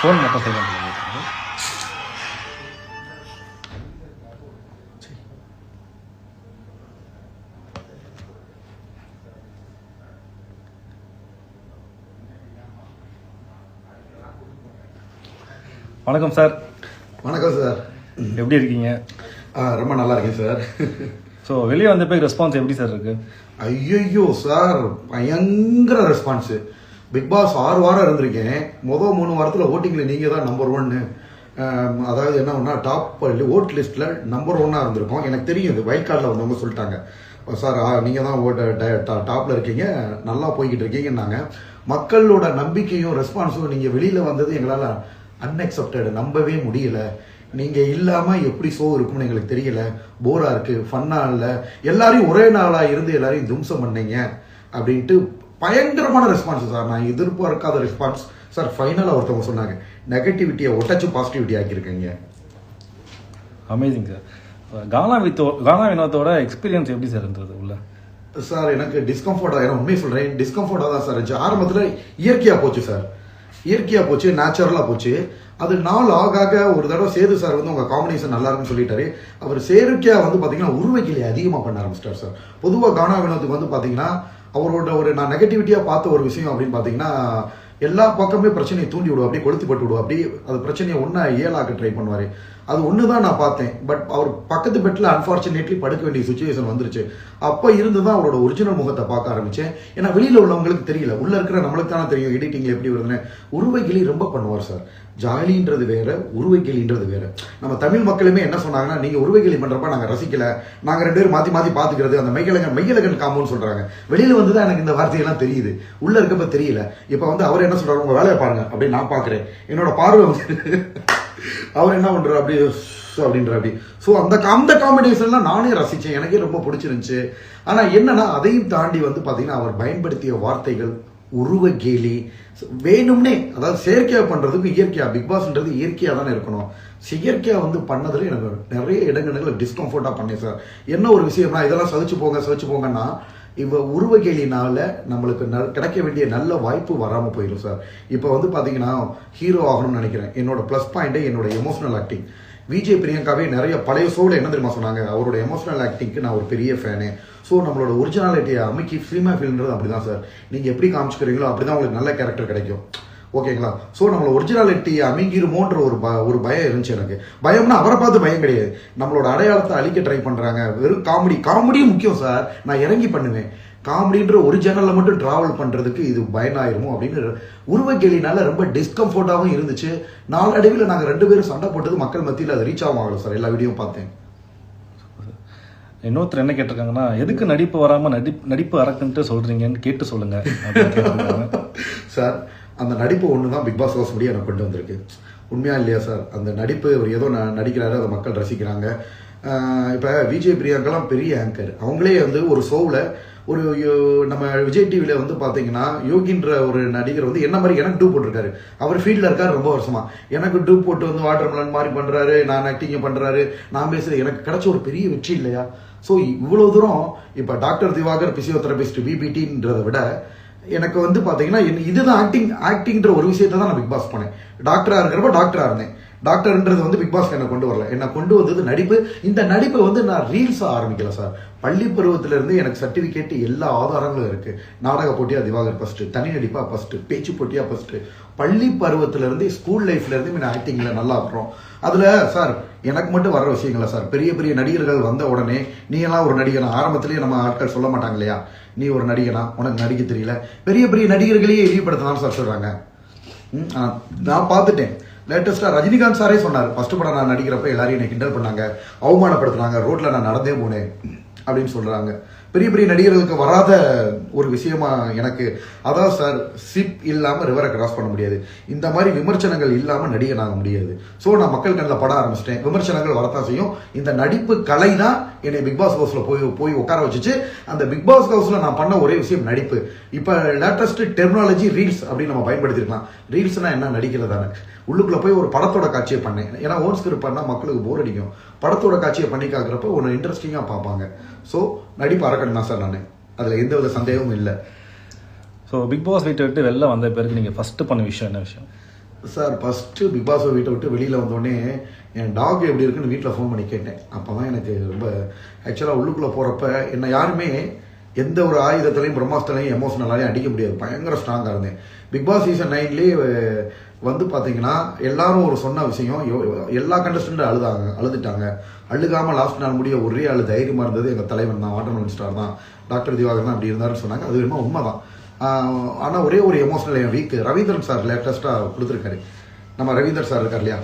Phone மட்டும் செய்ய வணக்கம் சார். வணக்கம் சார், எப்படி இருக்கீங்க? ரொம்ப நல்லா இருக்கேன் சார். ஸோ வெளியே வந்த போய் ரெஸ்பான்ஸ் எப்படி சார் இருக்கு? ஐயோ சார், பயங்கர ரெஸ்பான்ஸு. பிக் பாஸ் 6 வாரம் இருந்திருக்கேன். மொதல் 3 வாரத்தில் ஓட்டிங்கில் நீங்கள் தான் நம்பர் 1. அதாவது என்ன ஒன்றா டாப் ஓட் லிஸ்ட்டில் நம்பர் 1 இருந்திருக்கோம். எனக்கு தெரியும், இது வைல்ட் கார்டில் வந்தவங்க சொல்லிட்டாங்க, சார் நீங்கள் தான் டாப்பில் இருக்கீங்க, நல்லா போய்கிட்டு இருக்கீங்கன்னாங்க. மக்களோட நம்பிக்கையும் ரெஸ்பான்ஸும் நீங்கள் வெளியில் வந்தது எங்களால் அன்எக்செப்டட், நம்பவே முடியல. நீங்கள் இல்லாமல் எப்படி ஷோ இருக்கும்னு எங்களுக்கு தெரியல. போராக இருக்குது, ஃபன்னாக இல்லை. எல்லாரையும் ஒரே நாளாக இருந்து எல்லாரையும் தும்சம் பண்ணீங்க அப்படின்ட்டு பயங்கரமான ரெஸ்பான்ஸ் சார். நான் எதிர்பார்க்காத ரெஸ்பான்ஸ் சார். ஃபைனலாக ஒருத்தவங்க சொன்னாங்க, நெகட்டிவிட்டியை ஒட்டச்சு பாசிட்டிவிட்டி ஆக்கியிருக்கீங்க. Amazing sir. கானா வினோத்தோட எக்ஸ்பீரியன்ஸ் எப்படி சார் இருந்தது உள்ள? சார் எனக்கு டிஸ்கம்ஃபர்டாக, ஏன்னா உண்மையை சொல்கிறேன், டிஸ்கம்ஃபர்டாக தான் சார் இருந்துச்சு. ஆரம்பத்தில் இயற்கையாக போச்சு சார், இயற்கையாக போச்சு, நேச்சுரலாக போச்சு. அது நாள் ஆக ஒரு தடவை சேது சார் வந்து உங்கள் காம்பினேஷன் நல்லா இருக்குன்னு சொல்லிட்டாரு. அவர் செயற்கையாக வந்து பார்த்தீங்கன்னா உருவக்கிளி அதிகமாக பண்ண ஆரம்பிச்சிட்டார் சார். பொதுவாக கானா வினோத்துக்கு வந்து பார்த்தீங்கன்னா அவரோட நான் நெகட்டிவிட்டியாக பார்த்த ஒரு விஷயம் அப்படின்னு பார்த்தீங்கன்னா, எல்லா பக்கமே பிரச்சனையை தூண்டி விடுவோம், அப்படியே கொளுத்தி போட்டு விடுவோம், அப்படியே அது பிரச்சனையை ஒன்றா ஏழாக்க ட்ரை பண்ணுவார். அது ஒன்று தான் நான் பார்த்தேன். பட் அவர் பக்கத்து பெட்டில் அன்ஃபார்ச்சுனேட்லி படுக்க வேண்டிய சுச்சுவேஷன் வந்துருச்சு. அப்போ இருந்து தான் அவரோட ஒரிஜினல் முகத்தை பார்க்க ஆரம்பித்தேன். ஏன்னா வெளியில் உள்ளவங்களுக்கு தெரியல, உள்ளே இருக்கிற நம்மளுக்கு தானே தெரியும் எடிட்டிங்கில் எப்படி வருதுன்னு. உருவக்கிளி ரொம்ப பண்ணுவார் சார். ஜாலின்றது வேற, உருவக்கிளின்றது வேற. நம்ம தமிழ் மக்களுமே என்ன சொன்னாங்கன்னா, நீங்கள் உருவக்கிளி பண்ணுறப்ப நாங்கள் ரசிக்கல, நாங்கள் 2 பேரும் மாற்றி மாற்றி பார்த்துக்கிறது, அந்த மெய்யழகன் காம்போன்னு சொல்கிறாங்க. வெளியில் வந்து தான் எனக்கு இந்த வார்த்தையெல்லாம் தெரியுது, உள்ளே இருக்கப்ப தெரியல. இப்போ வந்து அவர் என்ன சொல்கிறாரு, உங்கள் வேலையை பாருங்க அப்படின்னு நான் பார்க்குறேன். என்னோட பார்வை வந்து அவர் என்ன பண்றாரு அப்படி அப்படின்ற அப்படி. ஸோ அந்த காம்பினேஷன்லாம் நானே ரசித்தேன், எனக்கே ரொம்ப பிடிச்சிருந்துச்சு. ஆனால் என்னன்னா, அதையும் தாண்டி வந்து பார்த்தீங்கன்னா அவர் பயன்படுத்திய வார்த்தைகள் உருவகேலி வேணும்னே, அதாவது செயற்கையாக பண்ணுறதுக்கு இயற்கையாக, பிக் பாஸ்ன்றது இயற்கையாக தானே இருக்கணும். செயற்கையாக வந்து பண்ணதில் எனக்கு நிறைய இடங்களில் டிஸ்கம்ஃபர்ட்டாக பண்ணேன் சார். என்ன ஒரு விஷயம்னா, இதெல்லாம் சதிச்சு போங்கன்னா இவ உருவகேலினால நம்மளுக்கு கிடைக்க வேண்டிய நல்ல வாய்ப்பு வராமல் போயிடும் சார். இப்போ வந்து பார்த்தீங்கன்னா ஹீரோ ஆகணும்னு நினைக்கிறேன். என்னோட ப்ளஸ் பாயிண்டே என்னோட எமோஷனல் ஆக்டிங். விஜய் பிரியங்காவே நிறைய பழைய ஷோவில் என்ன தெரியுமா சொன்னாங்க, அவரோட எமோஷனல் ஆக்டிங்க்கு நான் ஒரு பெரிய ஃபேனு. ஸோ நம்மளோட ஒரிஜினாலிட்டியை அமைக்கி ஃபிலிமா ஃபீல்ன்றது அப்படி தான் சார். நீங்கள் எப்படி காமிச்சிக்கிறீங்களோ அப்படி தான் உங்களுக்கு நல்ல கேரக்டர் கிடைக்கும், ஓகேங்களா? ஸோ நம்மளோட ஒரிஜினாலிட்டி அமைங்கிருமோன்ற ஒரு பயம் இருந்துச்சு எனக்கு. பயம்னா அவரை பார்த்து பயம் கிடையாது, நம்மளோட அடையாளத்தை அழிக்க ட்ரை பண்ணுறாங்க. வெறும் காமெடியும் முக்கியம் சார், நான் இறங்கி பண்ணுவேன். காமெடின்ற ஒரு சேனலில் மட்டும் ட்ராவல் பண்ணுறதுக்கு இது பயனாயிருமோ அப்படின்னு உருவக்கேலினால ரொம்ப டிஸ்கம்ஃபர்ட்டாகவும் இருந்துச்சு. நாளடைவில் நாங்கள் 2 பேரும் சண்டை போட்டது மக்கள் மத்தியில் அது ரீச் ஆகும் சார். எல்லா வீடியோவும் பார்த்தேன். இன்னொருத்தர் என்ன கேட்டிருக்காங்கன்னா, எதுக்கு நடிப்பு வராமல் நடிப்பு அரக்குன்ட்டு சொல்கிறீங்கன்னு கேட்டு சொல்லுங்க சார். அந்த நடிப்பு ஒன்று தான் பிக் பாஸ் ஹவுஸ் முடிய எனக்கு கொண்டு வந்திருக்கு. உண்மையா இல்லையா சார்? அந்த நடிப்பு அவர் ஏதோ நடிக்கிறாரு, அதை மக்கள் ரசிக்கிறாங்க. இப்போ விஜய் பிரியாங்கெல்லாம் பெரிய ஆங்கர். அவங்களே வந்து ஒரு ஷோவில் ஒரு நம்ம விஜய் டிவியில் வந்து பார்த்தீங்கன்னா யோகின்ற ஒரு நடிகர் வந்து என்ன மாதிரி எனக்கு டூப் போட்டிருக்காரு. அவர் ஃபீல்டில் இருக்கார் ரொம்ப வருஷமா. எனக்கு டூப் போட்டு வந்து வாட்டர் மெலன் மாதிரி பண்ணுறாரு, நான் ஆக்டிங் பண்ணுறாரு, நான் பேசுகிறேன். எனக்கு கிடைச்ச ஒரு பெரிய வெற்றி இல்லையா? ஸோ இவ்வளோ தூரம் இப்போ டாக்டர் திவாகர் பிசியோதெரபிஸ்ட் பிபிடின்றதை விட எனக்கு வந்து பார்த்தீங்கன்னா இதுதான் ஆக்டிங்ன்ற ஒரு விஷயத்தை தான் நான் பிக் பாஸ் போனேன். டாக்டராக இருக்கிறப்ப டாக்டராக இருந்தேன். டாக்டர்ன்றது வந்து பிக் பாஸ்க்கு என்ன கொண்டு வரல, என்ன கொண்டு வந்தது நடிப்பு. இந்த நடிப்பை வந்து நான் ரீல்ஸாக ஆரம்பிக்கல சார். பள்ளி பருவத்திலிருந்து எனக்கு சர்டிஃபிகேட் எல்லா ஆதாரங்களும் இருக்கு. நாடக போட்டியா திவாகர் ஃபர்ஸ்ட், தனி நடிப்பா ஃபர்ஸ்ட், பேச்சு போட்டியா ஃபர்ஸ்ட். பள்ளி பருவத்திலிருந்து ஸ்கூல் லைஃப்ல இருந்து நான் ஆக்டிங்ல நல்லா இருக்கிறோம். அதுல சார் எனக்கு மட்டும் வர்ற விஷயங்களா சார், பெரிய பெரிய நடிகர்கள் வந்த உடனே நீ எல்லாம் ஒரு நடிகனா, ஆரம்பத்திலேயே நம்ம ஆட்கள் சொல்ல மாட்டாங்க இல்லையா, நீ ஒரு நடிகனா, உனக்கு நடிக்க தெரியல. பெரிய பெரிய நடிகர்களையே இழிவுபடுத்தலாம்னு சார் சொல்றாங்க. நான் பார்த்துட்டேன். லேட்டஸ்டா ரஜினிகாந்த் சாரே சொன்னார், ஃபர்ஸ்ட் படம் நான் நடிக்கிறப்ப எல்லாரையும் என்னை கிண்டல் பண்ணாங்க, அவமானப்படுத்துனாங்க, ரோட்ல நான் நடந்தே போனேன் அப்படின்னு சொல்றாங்க. பெரிய பெரிய நடிகர்களுக்கு வராத ஒரு விஷயமா எனக்கு. அதான் சார், சிப் இல்லாமல் ரிவரை கிராஸ் பண்ண முடியாது. இந்த மாதிரி விமர்சனங்கள் இல்லாமல் நடிகனாக முடியாது. ஸோ நான் மக்கள் கண்ணில் பட ஆரம்பிச்சிட்டேன். விமர்சனங்கள் வரத்தான் செய்யும். இந்த நடிப்பு கலை தான் என்னை பிக் பாஸ் ஹவுஸில் போய் உட்கார வச்சுச்சு. அந்த பிக் பாஸ் ஹவுஸில் நான் பண்ண ஒரே விஷயம் நடிப்பு. இப்போ லேட்டஸ்ட் டெர்மினாலஜி ரீல்ஸ் அப்படின்னு நம்ம பயன்படுத்திருக்கலாம். ரீல்ஸ்னா என்ன, நடிக்கிறது தானே. உள்ளுக்குள்ள போய் ஒரு படத்தோட காட்சியை பண்ணேன். ஏன்னா ஓன் ஸ்கிரிப்ட் பண்ணால் மக்களுக்கு போர் அடிக்கும். படத்தோட காட்சியை பண்ணி காக்குறப்ப ஒன்று இன்ட்ரெஸ்டிங்காக பார்ப்பாங்க. ஸோ நடிப்பு அறக்கணும் தான் சார் நான், அதில் எந்த வித சந்தேகமும் இல்லை. ஸோ பிக் பாஸ் வீட்டை விட்டு வெளில வந்த பிறகு நீங்கள் ஃபஸ்ட்டு பண்ண விஷயம் என்ன விஷயம்? சார் ஃபஸ்ட்டு பிக் பாஸ் வீட்டை விட்டு வெளியில் வந்தோடனே என் டாக் எப்படி இருக்குன்னு வீட்டில் ஃபோன் பண்ணி கேட்டேன். அப்போ தான் எனக்கு ரொம்ப ஆக்சுவலாக உள்ளுக்குள்ளே போகிறப்ப என்னை யாருமே எந்த ஒரு ஆயுதத்துலையும் பிரம்மாஸ்திரலையும் எமோஷனலாலையும் அடிக்க முடியாது. பயங்கர ஸ்ட்ராங்காக இருந்தேன். பிக் பாஸ் சீசன் 9லேயே வந்து பார்த்தீங்கன்னா எல்லாரும் ஒரு சொன்ன விஷயம், எல்லா கண்டஸ்டண்ட்டும் அழுதுட்டாங்க. அழுகாமல் லாஸ்ட் நாள் முடிய ஒரே ஆள் தைரியமாக இருந்தது எங்கள் தலைவன் தான், வாட்டர்மெலன் ஸ்டார் தான், டாக்டர் திவாகர் தான் அப்படி இருந்தாருன்னு சொன்னாங்க. அது வேணுமா உண்மை தான். ஆனால் ஒரே ஒரு எமோஷனல் என் வீக் ரவீந்திரன் சார் லேட்டஸ்ட்டாக கொடுத்துருக்காரு. நம்ம ரவீந்தர் சார் இருக்கார் இல்லையா,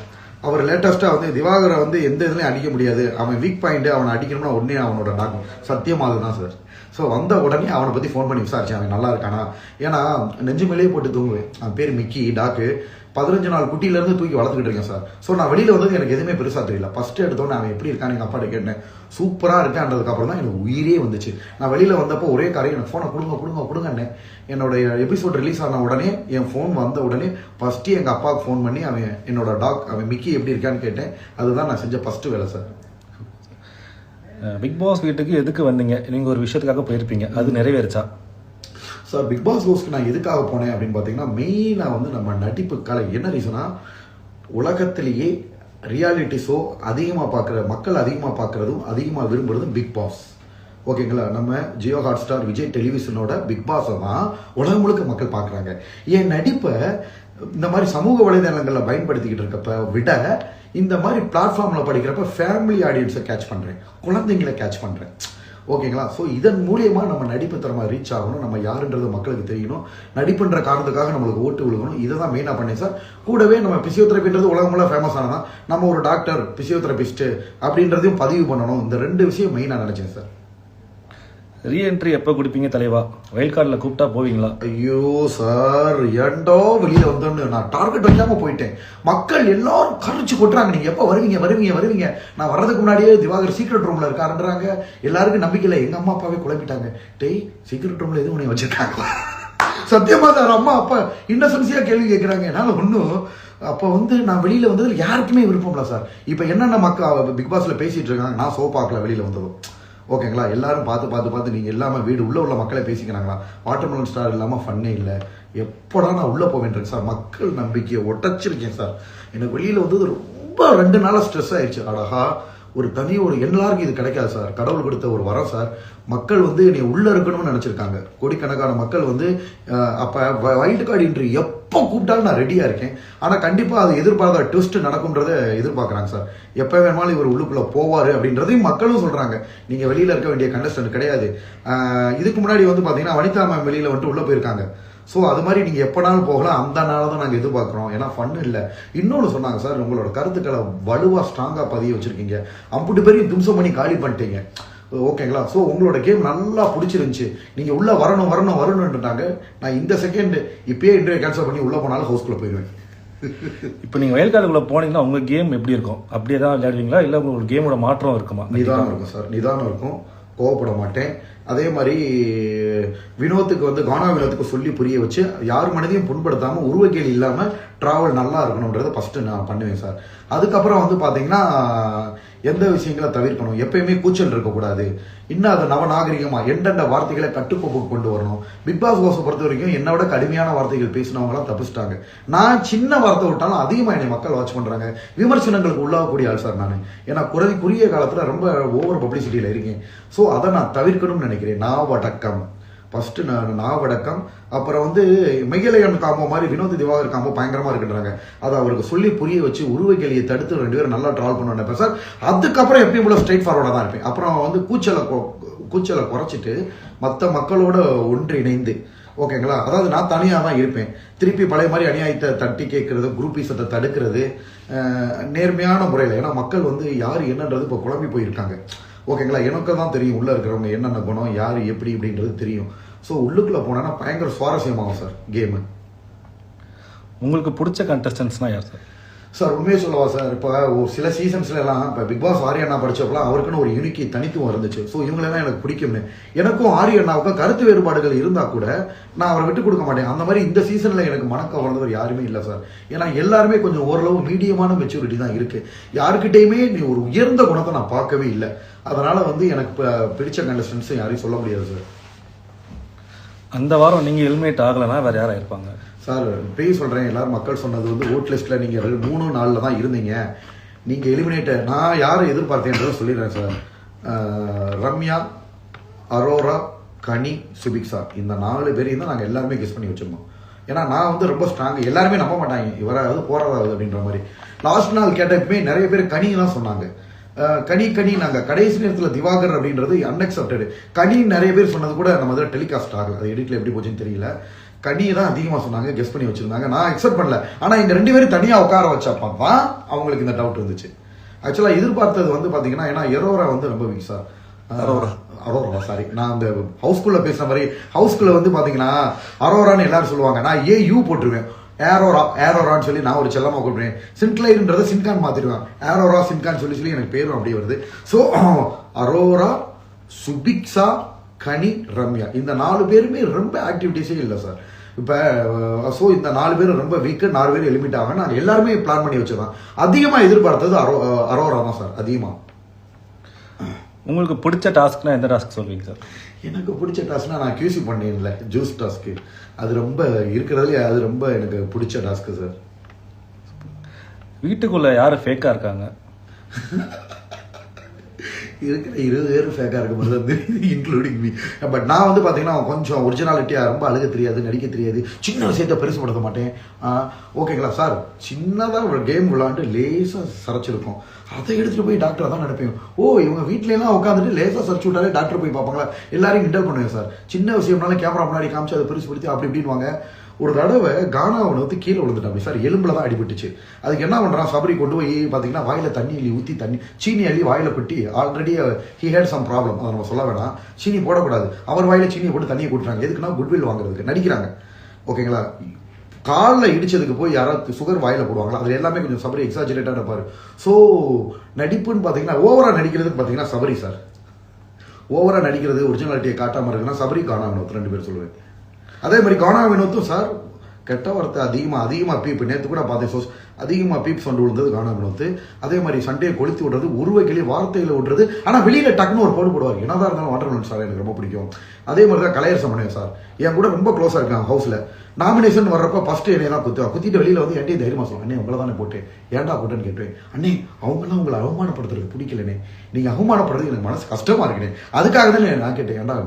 அவர் லேட்டஸ்ட்டாக வந்து திவாகரை வந்து எந்த இதுலையும் அடிக்க முடியாது, அவன் வீக் பாயிண்ட்டு, அவனை அடிக்கணும்னா உடனே அவனோட டாக்டர் சத்தியமாக தான் சார். ஸோ வந்த உடனே அவனை பற்றி ஃபோன் பண்ணி விசாரிச்சேன், அவன் நல்லா இருக்கானா. ஏன்னா நெஞ்சு மேலேயே போட்டு தூங்குவேன். அவன் பேர் மிக்கி டாக்கு. 15 நாள் குட்டியிலேருந்து தூக்கி வளர்த்துக்கிட்டு இருக்கேன் சார். ஸோ நான் வெளியில் வந்தது எனக்கு எதுவுமே பெருசாக தெரியல. ஃபஸ்ட்டு எடுத்தோன்னே அவன் எப்படி இருக்கான்னு எங்கள் அப்பாட்ட கேட்டேன். சூப்பராக இருக்கான்றதுக்கப்புறம் தான் எனக்கு உயிரே வந்துச்சு. நான் வெளியில் வந்தப்போ ஒரே காரியம், எனக்கு ஃபோனை கொடுங்கன்னு என்னோட எபிசோட் ரிலீஸ் ஆன உடனே என் ஃபோன் வந்த உடனே ஃபஸ்ட்டு எங்கள் அப்பாவுக்கு ஃபோன் பண்ணி அவன் என்னோட டாக் அவன் மிக்கி எப்படி இருக்கான்னு கேட்டேன். அதுதான் நான் செஞ்ச ஃபஸ்ட்டு வேலை சார். பிக் பாஸ் வீட்டுக்கு எதுக்கு வந்தீங்க? நீங்கள் ஒரு விஷயத்துக்காக போயிருப்பீங்க, அது நிறைவேறுச்சா? சார் பிக் பாஸ் ஹவுஸ்க்கு நான் எதுக்காக போனேன் அப்படின்னு பார்த்தீங்கன்னா, மெயினாக வந்து நம்ம நடிப்பு கலை. என்ன ரீசனா, உலகத்திலேயே ரியாலிட்டி ஷோ அதிகமாக பார்க்குற மக்கள் அதிகமாக பார்க்குறதும் அதிகமாக விரும்புகிறதும் பிக் பாஸ். ஓகேங்களா, நம்ம ஜியோ ஹாட் ஸ்டார் விஜய் டெலிவிஷனோட பிக் பாஸை தான் உலகம் முழுக்க மக்கள் பார்க்குறாங்க. என் நடிப்பை இந்த மாதிரி சமூக வலைதளங்களில் பயன்படுத்திக்கிட்டு இருக்கப்ப விட இந்த மாதிரி பிளாட்ஃபார்மில் படிக்கிறப்ப ஃபேமிலி ஆடியன்ஸை கேட்ச் பண்ணுறேன், குழந்தைங்களை கேட்ச் பண்ணுறேன். ஓகேங்களா, ஸோ இதன் மூலியமாக நம்ம நடிப்பு திறமை ரீச் ஆகணும், நம்ம யாருன்றது மக்களுக்கு தெரியணும், நடிப்புன்ற காரணத்துக்காக நம்மளுக்கு ஓட்டு விழுகணும். இதை தான் மெயினாக பண்ணேன் சார். கூடவே நம்ம பிசியோதெரபின்றது உலகமெல்லாம் ஃபேமஸ் ஆனதான், நம்ம ஒரு டாக்டர் பிசியோதெரபிஸ்ட்டு அப்படின்றதையும் பதிவு பண்ணணும். இந்த 2 விஷயம் மெயினாக நினச்சேன் சார். ரீஎன்ட்ரி எப்போ கொடுப்பீங்க தலைவா? வைல்ட் கார்டில் கூப்பிட்டா போவீங்களா? ஐயோ சார், ஏண்டோ வெளியில் வந்தோன்னு நான் டார்கெட் வைக்காம போயிட்டேன். மக்கள் எல்லாரும் கரைச்சு கொட்டுறாங்க, நீங்கள் எப்போ வருவீங்க. நான் வர்றதுக்கு முன்னாடியே திவாகர் சீக்ரெட் ரூமில் இருக்காருன்றாங்க. எல்லாருக்கும் நம்பிக்கை இல்லை. எங்கள் அம்மா அப்பாவே குழப்பிட்டாங்க. டேய், சீக்ரெட் ரூமில் எதுவும் உன்னை வச்சிருக்காங்களா? சத்தியமா சார், அம்மா அப்பா இன்னசென்சியாக கேள்வி கேட்குறாங்க. என்னால் ஒன்றும் அப்போ வந்து நான் வெளியில் வந்ததில் யாருக்குமே விருப்பம்ல சார். இப்போ என்னென்ன மக்கள் பிக் பாஸில் பேசிகிட்டு இருக்காங்க, நான் ஷோ பார்க்கல வெளியில் வந்ததும். ஓகேங்களா, எல்லாரும் பார்த்து நீங்கள் எல்லாமே வீடு உள்ள மக்களே பேசிக்கிறாங்களா. வாட்டர்மெலன் ஸ்டார் இல்லாமல் ஃபன்னே இல்லை. எப்போடா நான் உள்ளே போவேன்றேன் சார். மக்கள் நம்பிக்கையை ஒட்டச்சிருக்கேன் சார். எனக்கு வெளியில் வந்து ரொம்ப 2 நாளாக ஸ்ட்ரெஸ் ஆயிடுச்சு. அழகா ஒரு எல்லாருக்கும் இது கிடைக்காது சார். கடவுள் கொடுத்த ஒரு வரம் சார். மக்கள் வந்து நீ உள்ளே இருக்கணும்னு நினச்சிருக்காங்க. கோடிக்கணக்கான மக்கள் வந்து அப்போ வைல்ட் கார்டு இன்ட்ரி எப்போ கூப்பிட்டாலும் நான் ரெடியாக இருக்கேன். ஆனால் கண்டிப்பாக அது எதிர்பார்த்த ட்விஸ்ட் நடக்கும்ன்றதை எதிர்பார்க்குறாங்க சார். எப்போ வேணுமாலும் இவர் உள்ளுக்குள்ளே போவார் அப்படின்றதையும் மக்களும் சொல்கிறாங்க. நீங்கள் வெளியில் இருக்க வேண்டிய கண்டஸ்டன்ட் கிடையாது. இதுக்கு முன்னாடி வந்து பார்த்தீங்கன்னா வனிதா மேம் வெளியில் வந்துட்டு உள்ளே போயிருக்காங்க. ஸோ அது மாதிரி நீங்கள் எப்போனாலும் போகலாம், அந்த நாளை தான் நாங்கள் எதிர்பார்க்குறோம். ஏன்னா ஃபன்னு இல்லை. இன்னொன்று சொன்னாங்க சார், உங்களோட கருத்துக்களை வலுவாக ஸ்ட்ராங்காக பதிய வச்சுருக்கீங்க, அம்புட்டு பேரையும் தும்சம் பண்ணி காலி பண்ணிட்டீங்க. ஓகேங்களா, ஸோ உங்களோட கேம் நல்லா பிடிச்சிருந்துச்சி. நீங்கள் உள்ளே வரணுன்றாங்க. நான் இந்த செகண்ட் இப்பயே இன்டர்வியூ கேன்சல் பண்ணி உள்ளே போனாலும் ஹவுஸ்குள்ளே போயிடுவேன். இப்போ நீங்கள் வயல் கார்டுக்குள்ளே போனீங்கன்னா உங்கள் கேம் எப்படி இருக்கும்? அப்படியே தான் விளையாடுவீங்களா, இல்லை உங்களுக்கு கேமோட மாற்றம் இருக்குமா? நிதானம் இருக்கும் சார், நிதானம் இருக்கும், கோவப்பட மாட்டேன். அதே மாதிரி வினோத்துக்கு வந்து கானா வினோத்துக்கு சொல்லி புரிய வச்சு யார் மனதையும் புண்படுத்தாமல் உருவக்கேலி இல்லாமல் ட்ராவல் நல்லா இருக்கணுன்றதை ஃபஸ்ட்டு நான் பண்ணுவேன் சார். அதுக்கப்புறம் வந்து பார்த்தீங்கன்னா எந்த விஷயங்களை தவிர்க்கணும், எப்பயுமே கூச்சல் இருக்கக்கூடாது. இன்னும் அதை நவநாகரிகமாக எந்தெந்த வார்த்தைகளை கட்டுக்கோப்புக்கு கொண்டு வரணும். பிக் பாஸ் ஹவுஸை பொறுத்த வரைக்கும் என்னை விட கடுமையான வார்த்தைகள் பேசினவங்களாம் தப்பிச்சிட்டாங்க. நான் சின்ன வார்த்தை விட்டாலும் அதிகமாக என்னை மக்கள் வாட்ச் பண்ணுறாங்க. விமர்சனங்களுக்கு உள்ளாகக்கூடிய ஆள் சார் நான். ஏன்னா குறுகிய காலத்தில் ரொம்ப ஓவர் பப்ளிசிட்டியில் இருக்கேன். ஸோ அதை நான் தவிர்க்கணும்னு நினைக்கிறேன். நாவடக்கம் ஃபஸ்ட்டு நாவடக்கம். அப்புறம் வந்து மெகிலையன் காம்போ மாதிரி வினோத் திவாகர் காம்போ பயங்கரமாக இருக்குன்றாங்க. அதை அவருக்கு சொல்லி புரிய வச்சு உருவக்கேலியை தடுத்து 2 பேரும் நல்லா ட்ராவல் பண்ண நினைப்பேன் சார். அதுக்கப்புறம் எப்பயும் போல ஸ்ட்ரைட் ஃபார்வர்டாக தான் இருப்பேன். அப்புறம் வந்து கூச்சலை குறைச்சிட்டு மற்ற மக்களோட ஒன்றிணைந்து, ஓகேங்களா, அதாவது நான் தனியாக தான் இருப்பேன். திருப்பி பழைய மாதிரி அநியாயத்தை தட்டி கேட்கறது, குரூப்பீசத்தை தடுக்கிறது நேர்மையான முறையில். ஏன்னா மக்கள் வந்து யார் என்னன்றது இப்போ குழம்பி போயிருக்காங்க. ஓகேங்களா, எனக்கு தான் தெரியும் உள்ளே இருக்கிறவங்க என்னென்ன குணம், யார் எப்படி இப்படின்றது தெரியும். ஸோ உள்ளுக்குள்ளே போனோன்னா பயங்கர சுவாரஸ்யமாகும் சார் கேமு. உங்களுக்கு பிடிச்ச கண்டஸ்டன்ஸ்னால் யார் சார்? சார் உண்மையை சொல்லவா சார், இப்போ ஒரு சில சீசன்ஸ்லாம் இப்போ பிக் பாஸ் ஆரியண்ணா படித்தப்பலாம் அவருக்குன்னு ஒரு யூனிக்கி தனித்துவம் இருந்துச்சு. ஸோ இவங்களெல்லாம் எனக்கு பிடிக்கும்னு. எனக்கும் ஆரியண்ணாவுக்கும் கருத்து வேறுபாடுகள் இருந்தால் கூட நான் அவரை விட்டு கொடுக்க மாட்டேன். அந்த மாதிரி இந்த சீசனில் எனக்கு மணக்க வளர்ந்தவர் யாருமே இல்லை சார். ஏன்னா எல்லாருமே கொஞ்சம் ஓரளவு மீடியமான மெச்சூரிட்டி தான் இருக்குது. யாருக்கிட்டையுமே நீ ஒரு உயர்ந்த குணத்தை நான் பார்க்கவே இல்லை. அதனால் வந்து எனக்கு இப்போ பிடிச்ச கண்டஸ்டன்ஸ் யாரையும் சொல்ல முடியாது சார். அந்த வாரம் நீங்கள் எலிமினேட் ஆகலைன்னா வேறு யாராக இருப்பாங்க? சார் இப்பயும் சொல்கிறேன், எல்லாரும் மக்கள் சொன்னது வந்து ஓட் லிஸ்ட்டில் நீங்கள் 3 நாளில் தான் இருந்தீங்க, நீங்கள் எலிமினேட்டர். நான் யாரை எதிர்பார்த்தேன்றதை சொல்லிடுறேன் சார். ரம்யா, அரோரா, கனி, சுபிக்ஷா, இந்த 4 பேரையும் தான் நாங்கள் எல்லாருமே கெஸ் பண்ணி வச்சுருந்தோம். ஏன்னா நான் வந்து ரொம்ப ஸ்ட்ராங், எல்லாருமே நம்ப மாட்டாங்க இவராவது போறதாவது அப்படின்ற மாதிரி. லாஸ்ட் நாள் கேட்டப்பமே நிறைய பேர் கனி தான் சொன்னாங்க. கனி நாங்கள் கடைசி நேரத்தில் திவாகர் அப்படின்றது அன்எக்செப்டடு. கனி நிறைய பேர் சொன்னது கூட நம்ம அதில் டெலிகாஸ்ட் ஆகல, அது எடிட்டில் எப்படி போச்சுன்னு தெரியல. கனியை தான் அதிகமாக சொன்னாங்க, கெஸ் பண்ணி வச்சிருந்தாங்க. நான் அக்செப்ட் பண்ணல. ஆனால் எங்கள் 2 பேரும் தனியாக உட்கார வச்சப்பா தான் அவங்களுக்கு இந்த டவுட் இருந்துச்சு. ஆக்சுவலாக எதிர்பார்த்தது வந்து பார்த்தீங்கன்னா, ஏன்னா எரோரா வந்து ரொம்ப வீக் சார். அரோரா சாரி, நான் அந்த ஹவுஸ்குள்ளே பேசுகிற மாதிரி, ஹவுஸ்குள்ளே வந்து பார்த்தீங்கன்னா அரோரான்னு எல்லாரும் சொல்லுவாங்க, நான் யூ போட்டுருவேன். ஏரோரான்னு சொல்லி நான் ஒரு செல்லமாக கூப்பிடுவேன். சின்க்ளைன்றதை சின்கான் மாற்றிடுவேன். ஏரோரா சின்கான் சொல்லி எனக்கு பேரும் அப்படியே வருது. ஸோ அரோரா, சுபிக்ஷா, கனி, ரம்யா, இந்த 4 பேருமே ரொம்ப ஆக்டிவிட்டிஸே இல்லை சார் இப்போ. ஸோ இந்த 4 பேரும் ரொம்ப வீக்கு, 4 பேர் எலிமிட் ஆக நாங்கள் எல்லாருமே பிளான் பண்ணி வச்சிருந்தோம். அதிகமாக எதிர்பார்த்தது அரோரா தான் சார். அதிகமாக உங்களுக்கு பிடிச்ச டாஸ்க்னா எந்த டாஸ்க் சொல்வீங்க சார்? எனக்கு பிடிச்ச டாஸ்க்னா நான் கியூசி பண்ணேன்ல, ஜூஸ் டாஸ்க்கு, அது ரொம்ப இருக்கிறதுலே அது ரொம்ப எனக்கு பிடிச்ச டாஸ்க்கு சார். வீட்டுக்குள்ள யாரு ஃபேக்கா இருக்காங்க? இருக்கிற 20 பேர் ஃபேக்காக இருக்க மாதிரி தான் தெரியுது, இன்க்ளூடிங் மீ. பட் நான் வந்து பார்த்தீங்கன்னா கொஞ்சம் ஒரிஜினாலிட்டியாக, ரொம்ப அழுக தெரியாது, நடிக்க தெரியாது, சின்ன விஷயத்தை பெருசுப்படுத்த மாட்டேன். ஓகேங்களா சார்? சின்னதாக ஒரு கேம் விளாண்டு லேசாக சரைச்சிருக்கோம், அதை எடுத்துகிட்டு போய் டாக்டரை தான் நினைப்பேன். இவங்க வீட்லலாம் உட்காந்துட்டு லேசாக சரைச்சு விட்டாலே டாக்டர் போய் பார்ப்பாங்களா? எல்லாரையும் கிண்டல் பண்ணுவேன் சார். சின்ன விஷயம்னால கேமரா முன்னாடி காமிச்சு அதை பெருசுப்படுத்தி அப்படி இப்படின்வாங்க. ஒரு தடவை கானாவை வந்து கீழே விழுந்துட்டான் சார், எலும்புல தான் அடிபட்டுச்சு. அதுக்கு என்ன பண்ணுறான், சபரி கொண்டு போய் பார்த்தீங்கன்னா வாயில தண்ணி அள்ளி ஊற்றி சீனி அள்ளி வாயில கொட்டி, already he had some problem, அதை நம்ம சொல்ல வேணாம், சீனி போடக்கூடாது. அவர் வாயில சீனியை போட்டு தண்ணியை கொடுத்துறாங்க. எதுக்குன்னா குட்வில் வாங்குறதுக்கு நடிக்கிறாங்க. ஓகேங்களா? காலில் இடிச்சதுக்கு போய் யாராவது சுகர் வாயில போடுவாங்களா? அது எல்லாமே கொஞ்சம் சபரி எக்ஸாஜரேட்டாக இருப்பார். ஸோ நடிப்புன்னு பார்த்தீங்கன்னா ஓவரா நடிக்கிறதுன்னு பார்த்தீங்கன்னா சபரி சார். ஓவரா நடிக்கிறது, ஒரிஜினாலிட்டியை காட்டாமல் இருக்குன்னா சபரி, கானா வினோத் 2 பேர் சொல்லுவேன். அதே மாதிரி கானா வினோத்தும் சார் கெட்ட வார்த்தை அதிகமாக பீப், நேற்று கூட பார்த்தேன், அதிகமாக பீப் சண்டை விழுந்தது கானா வினோத்து. அதே மாதிரி சண்டையை கொளுத்தி விடுறது, உருவக்கிளி வார்த்தையில் விடுறது, ஆனால் வெளியில் டக்குன்னு ஒரு போடு போடுவார். என்னதான் இருந்தாலும் வாட்டர்மெலன் சார் எனக்கு ரொம்ப பிடிக்கும். அதே மாதிரி தான் கலையரச மணியம் சார் என் கூட ரொம்ப க்ளோஸாக இருக்காங்க. ஹவுஸில் நாமினேஷன் வர்றப்ப ஃபர்ஸ்ட் என்னைய தான் குத்திட்டு வெளியில் வந்து என்கிட்ட தைரியமாக சொல்லுவாங்க, அண்ணே உங்களை தானே போட்டேன், ஏன்டா போட்டேன்னு கேட்டேன். அண்ணே அவங்களாம் உங்களை அவமானப்படுத்துறது பிடிக்கலனே, நீங்கள் அவமானப்படுறது எனக்கு மனசு கஷ்டமாக இருக்குனே, அதுக்காக தானே நான் கேட்டேன், ஏன்டா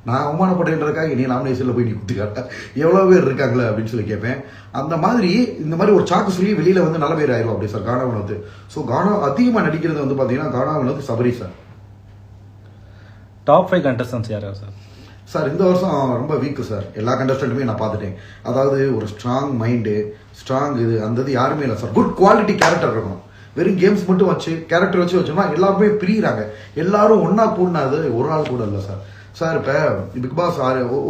நான் அவமானப்பட்டேன்றதுக்காக நீ நாமினேஷனில் போய் நீ குத்தி காட்ட எவ்வளோ பேர் இருக்காங்களே அப்படின்னு சொல்லி கேட்பேன். அந்த மாதிரி இந்த மாதிரி ஒரு சாக்கு சொல்லி வெளியில் வந்து நல்ல பேர் ஆயிரும் அப்படி சார் கானா வினோத். ஸோ கானா அதிகமாக நடிக்கிறது வந்து பார்த்தீங்கன்னா Gana Vinod, Sabari sir. Top 5 contestants யார் சார்? சார் இந்த வருஷம் ரொம்ப வீக்கு சார். எல்லா கண்டஸ்டன்ட்டுமே நான் பார்த்துட்டேன். அதாவது ஒரு ஸ்ட்ராங் மைண்டு, ஸ்ட்ராங் இது அந்த இது யாருமே இல்லை சார். குட் குவாலிட்டி கேரக்டர் இருக்கணும். வெறும் கேம்ஸ் மட்டும் வச்சு கேரக்டர் வச்சோம்னா எல்லாருமே பிரியிறாங்க. எல்லாரும் ஒன்னா கூடினது ஒரு ஆள் கூட இல்லை சார். சார் இப்போ பிக் பாஸ்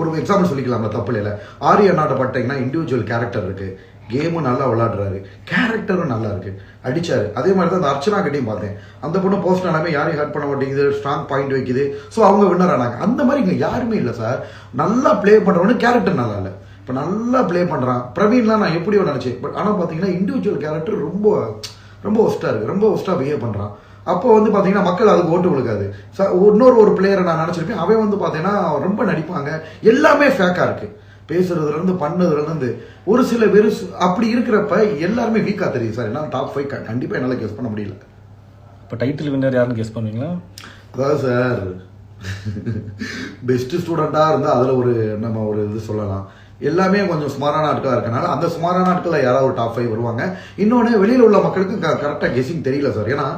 ஒரு எக்ஸாம்பிள் சொல்லிக்கலாம்ல, தப்பு இல்லை. ஆரிய அண்ணாட்ட பார்த்தீங்கன்னா இண்டிவிஜுவல் கேரக்டர் இருக்கு, கேமும் நல்லா விளையாடுறாரு, கேரக்டரும் நல்லா இருக்கு, அடிச்சாரு. அதே மாதிரி தான் அந்த அர்ச்சனா கிட்டையும் பார்த்தேன். அந்த பொண்ணு போஸ்ட் எல்லாமே யாரையும் ஹர்ட் பண்ண மாட்டேங்குது, ஸ்ட்ராங் பாயிண்ட் வைக்குது. ஸோ அவங்க வின்னர் ஆனாங்க. அந்த மாதிரி இங்கே யாருமே இல்லை சார். நல்லா பிளே பண்ணுறவனு கேரக்டர் நல்லா இல்லை. இப்போ நல்லா பிளே பண்ணுறான் பிரவீன்லாம் நான் எப்படியோ நினச்சேன். பட் ஆனால் பார்த்தீங்கன்னா இண்டிவிஜுவல் கேரக்டர் ரொம்ப ரொம்ப ஒஸ்ட்டாக இருக்குது, ரொம்ப ஒஸ்ட்டாக பிஹேவ் பண்ணுறான். அப்போ வந்து பார்த்தீங்கன்னா மக்கள் அதுக்கு ஓட்டு விழுக்காது. ஒரு பிளேயரை நான் நினச்சிருப்பேன், அவன் வந்து பார்த்தீங்கன்னா ரொம்ப நடிப்பாங்க, எல்லாமே ஃபேக்காக இருக்கு, பேசுறதுலேருந்து பண்ணதுலேருந்து. ஒரு சில பேர் அப்படி இருக்கிறப்ப எல்லாருமே வீக்காக தெரியுது சார். என்னால் டாப் 5 கண்டிப்பாக என்னால் கெஸ் பண்ண முடியல. இப்போ டைட்டில் வின்னர் யாருன்னு கெஸ் பண்ணுவீங்களா? அதாவது சார் பெஸ்ட் ஸ்டூடெண்ட்டாக இருந்தால் அதில் நம்ம ஒரு இது சொல்லலாம். எல்லாமே கொஞ்சம் சுமாரான ஆட்களாக இருக்கனால அந்த சுமாரான ஆட்களில் யாராவது ஒரு டாப் 5 வருவாங்க. இன்னொன்று வெளியில் உள்ள மக்களுக்கு கரெக்டாக கெஸ்ஸிங் தெரியல சார். ஏன்னா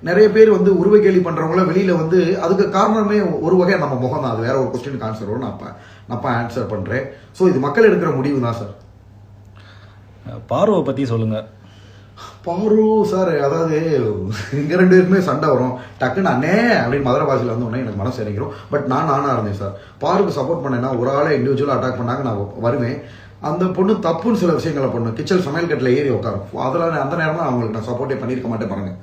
நிறைய பேர் வந்து உருவ கேலி பண்றவங்கள வெளியில வந்து அதுக்கு காரணமே ஒரு வகையா நம்ம முகம் தான். அது வேற ஒரு கொஸ்டினுக்கு ஆன்சர் வரும், நான் ஆன்சர் பண்றேன். ஸோ இது மக்கள் எடுக்கிற முடிவு தான் சார். பார்வை பத்தி சொல்லுங்க. பாரு சார், அதாவது இங்க 2 பேருக்குமே சண்டை வரும். டக்குன்னு அண்ணே அப்படின்னு மதுரை பாஷையில் வந்து உடனே எனக்கு மனசு இறங்கிடும். பட் நானா இருந்தேன் சார். பாருக்கு சப்போர்ட் பண்ணேன்னா ஒரு ஆளை இண்டிவிஜுவலாக அட்டாக் பண்ணாங்க நான் வருவேன். அந்த பொண்ணு தப்புன்னு சில விஷயங்களை பண்ணும். கிச்சன் சமையல் கட்டில் ஏறி உட்காரும். அதில் அந்த நேரம் தான் அவங்களுக்கு நான் சப்போர்ட்டே பண்ணியிருக்க மாட்டேன் பாருங்க.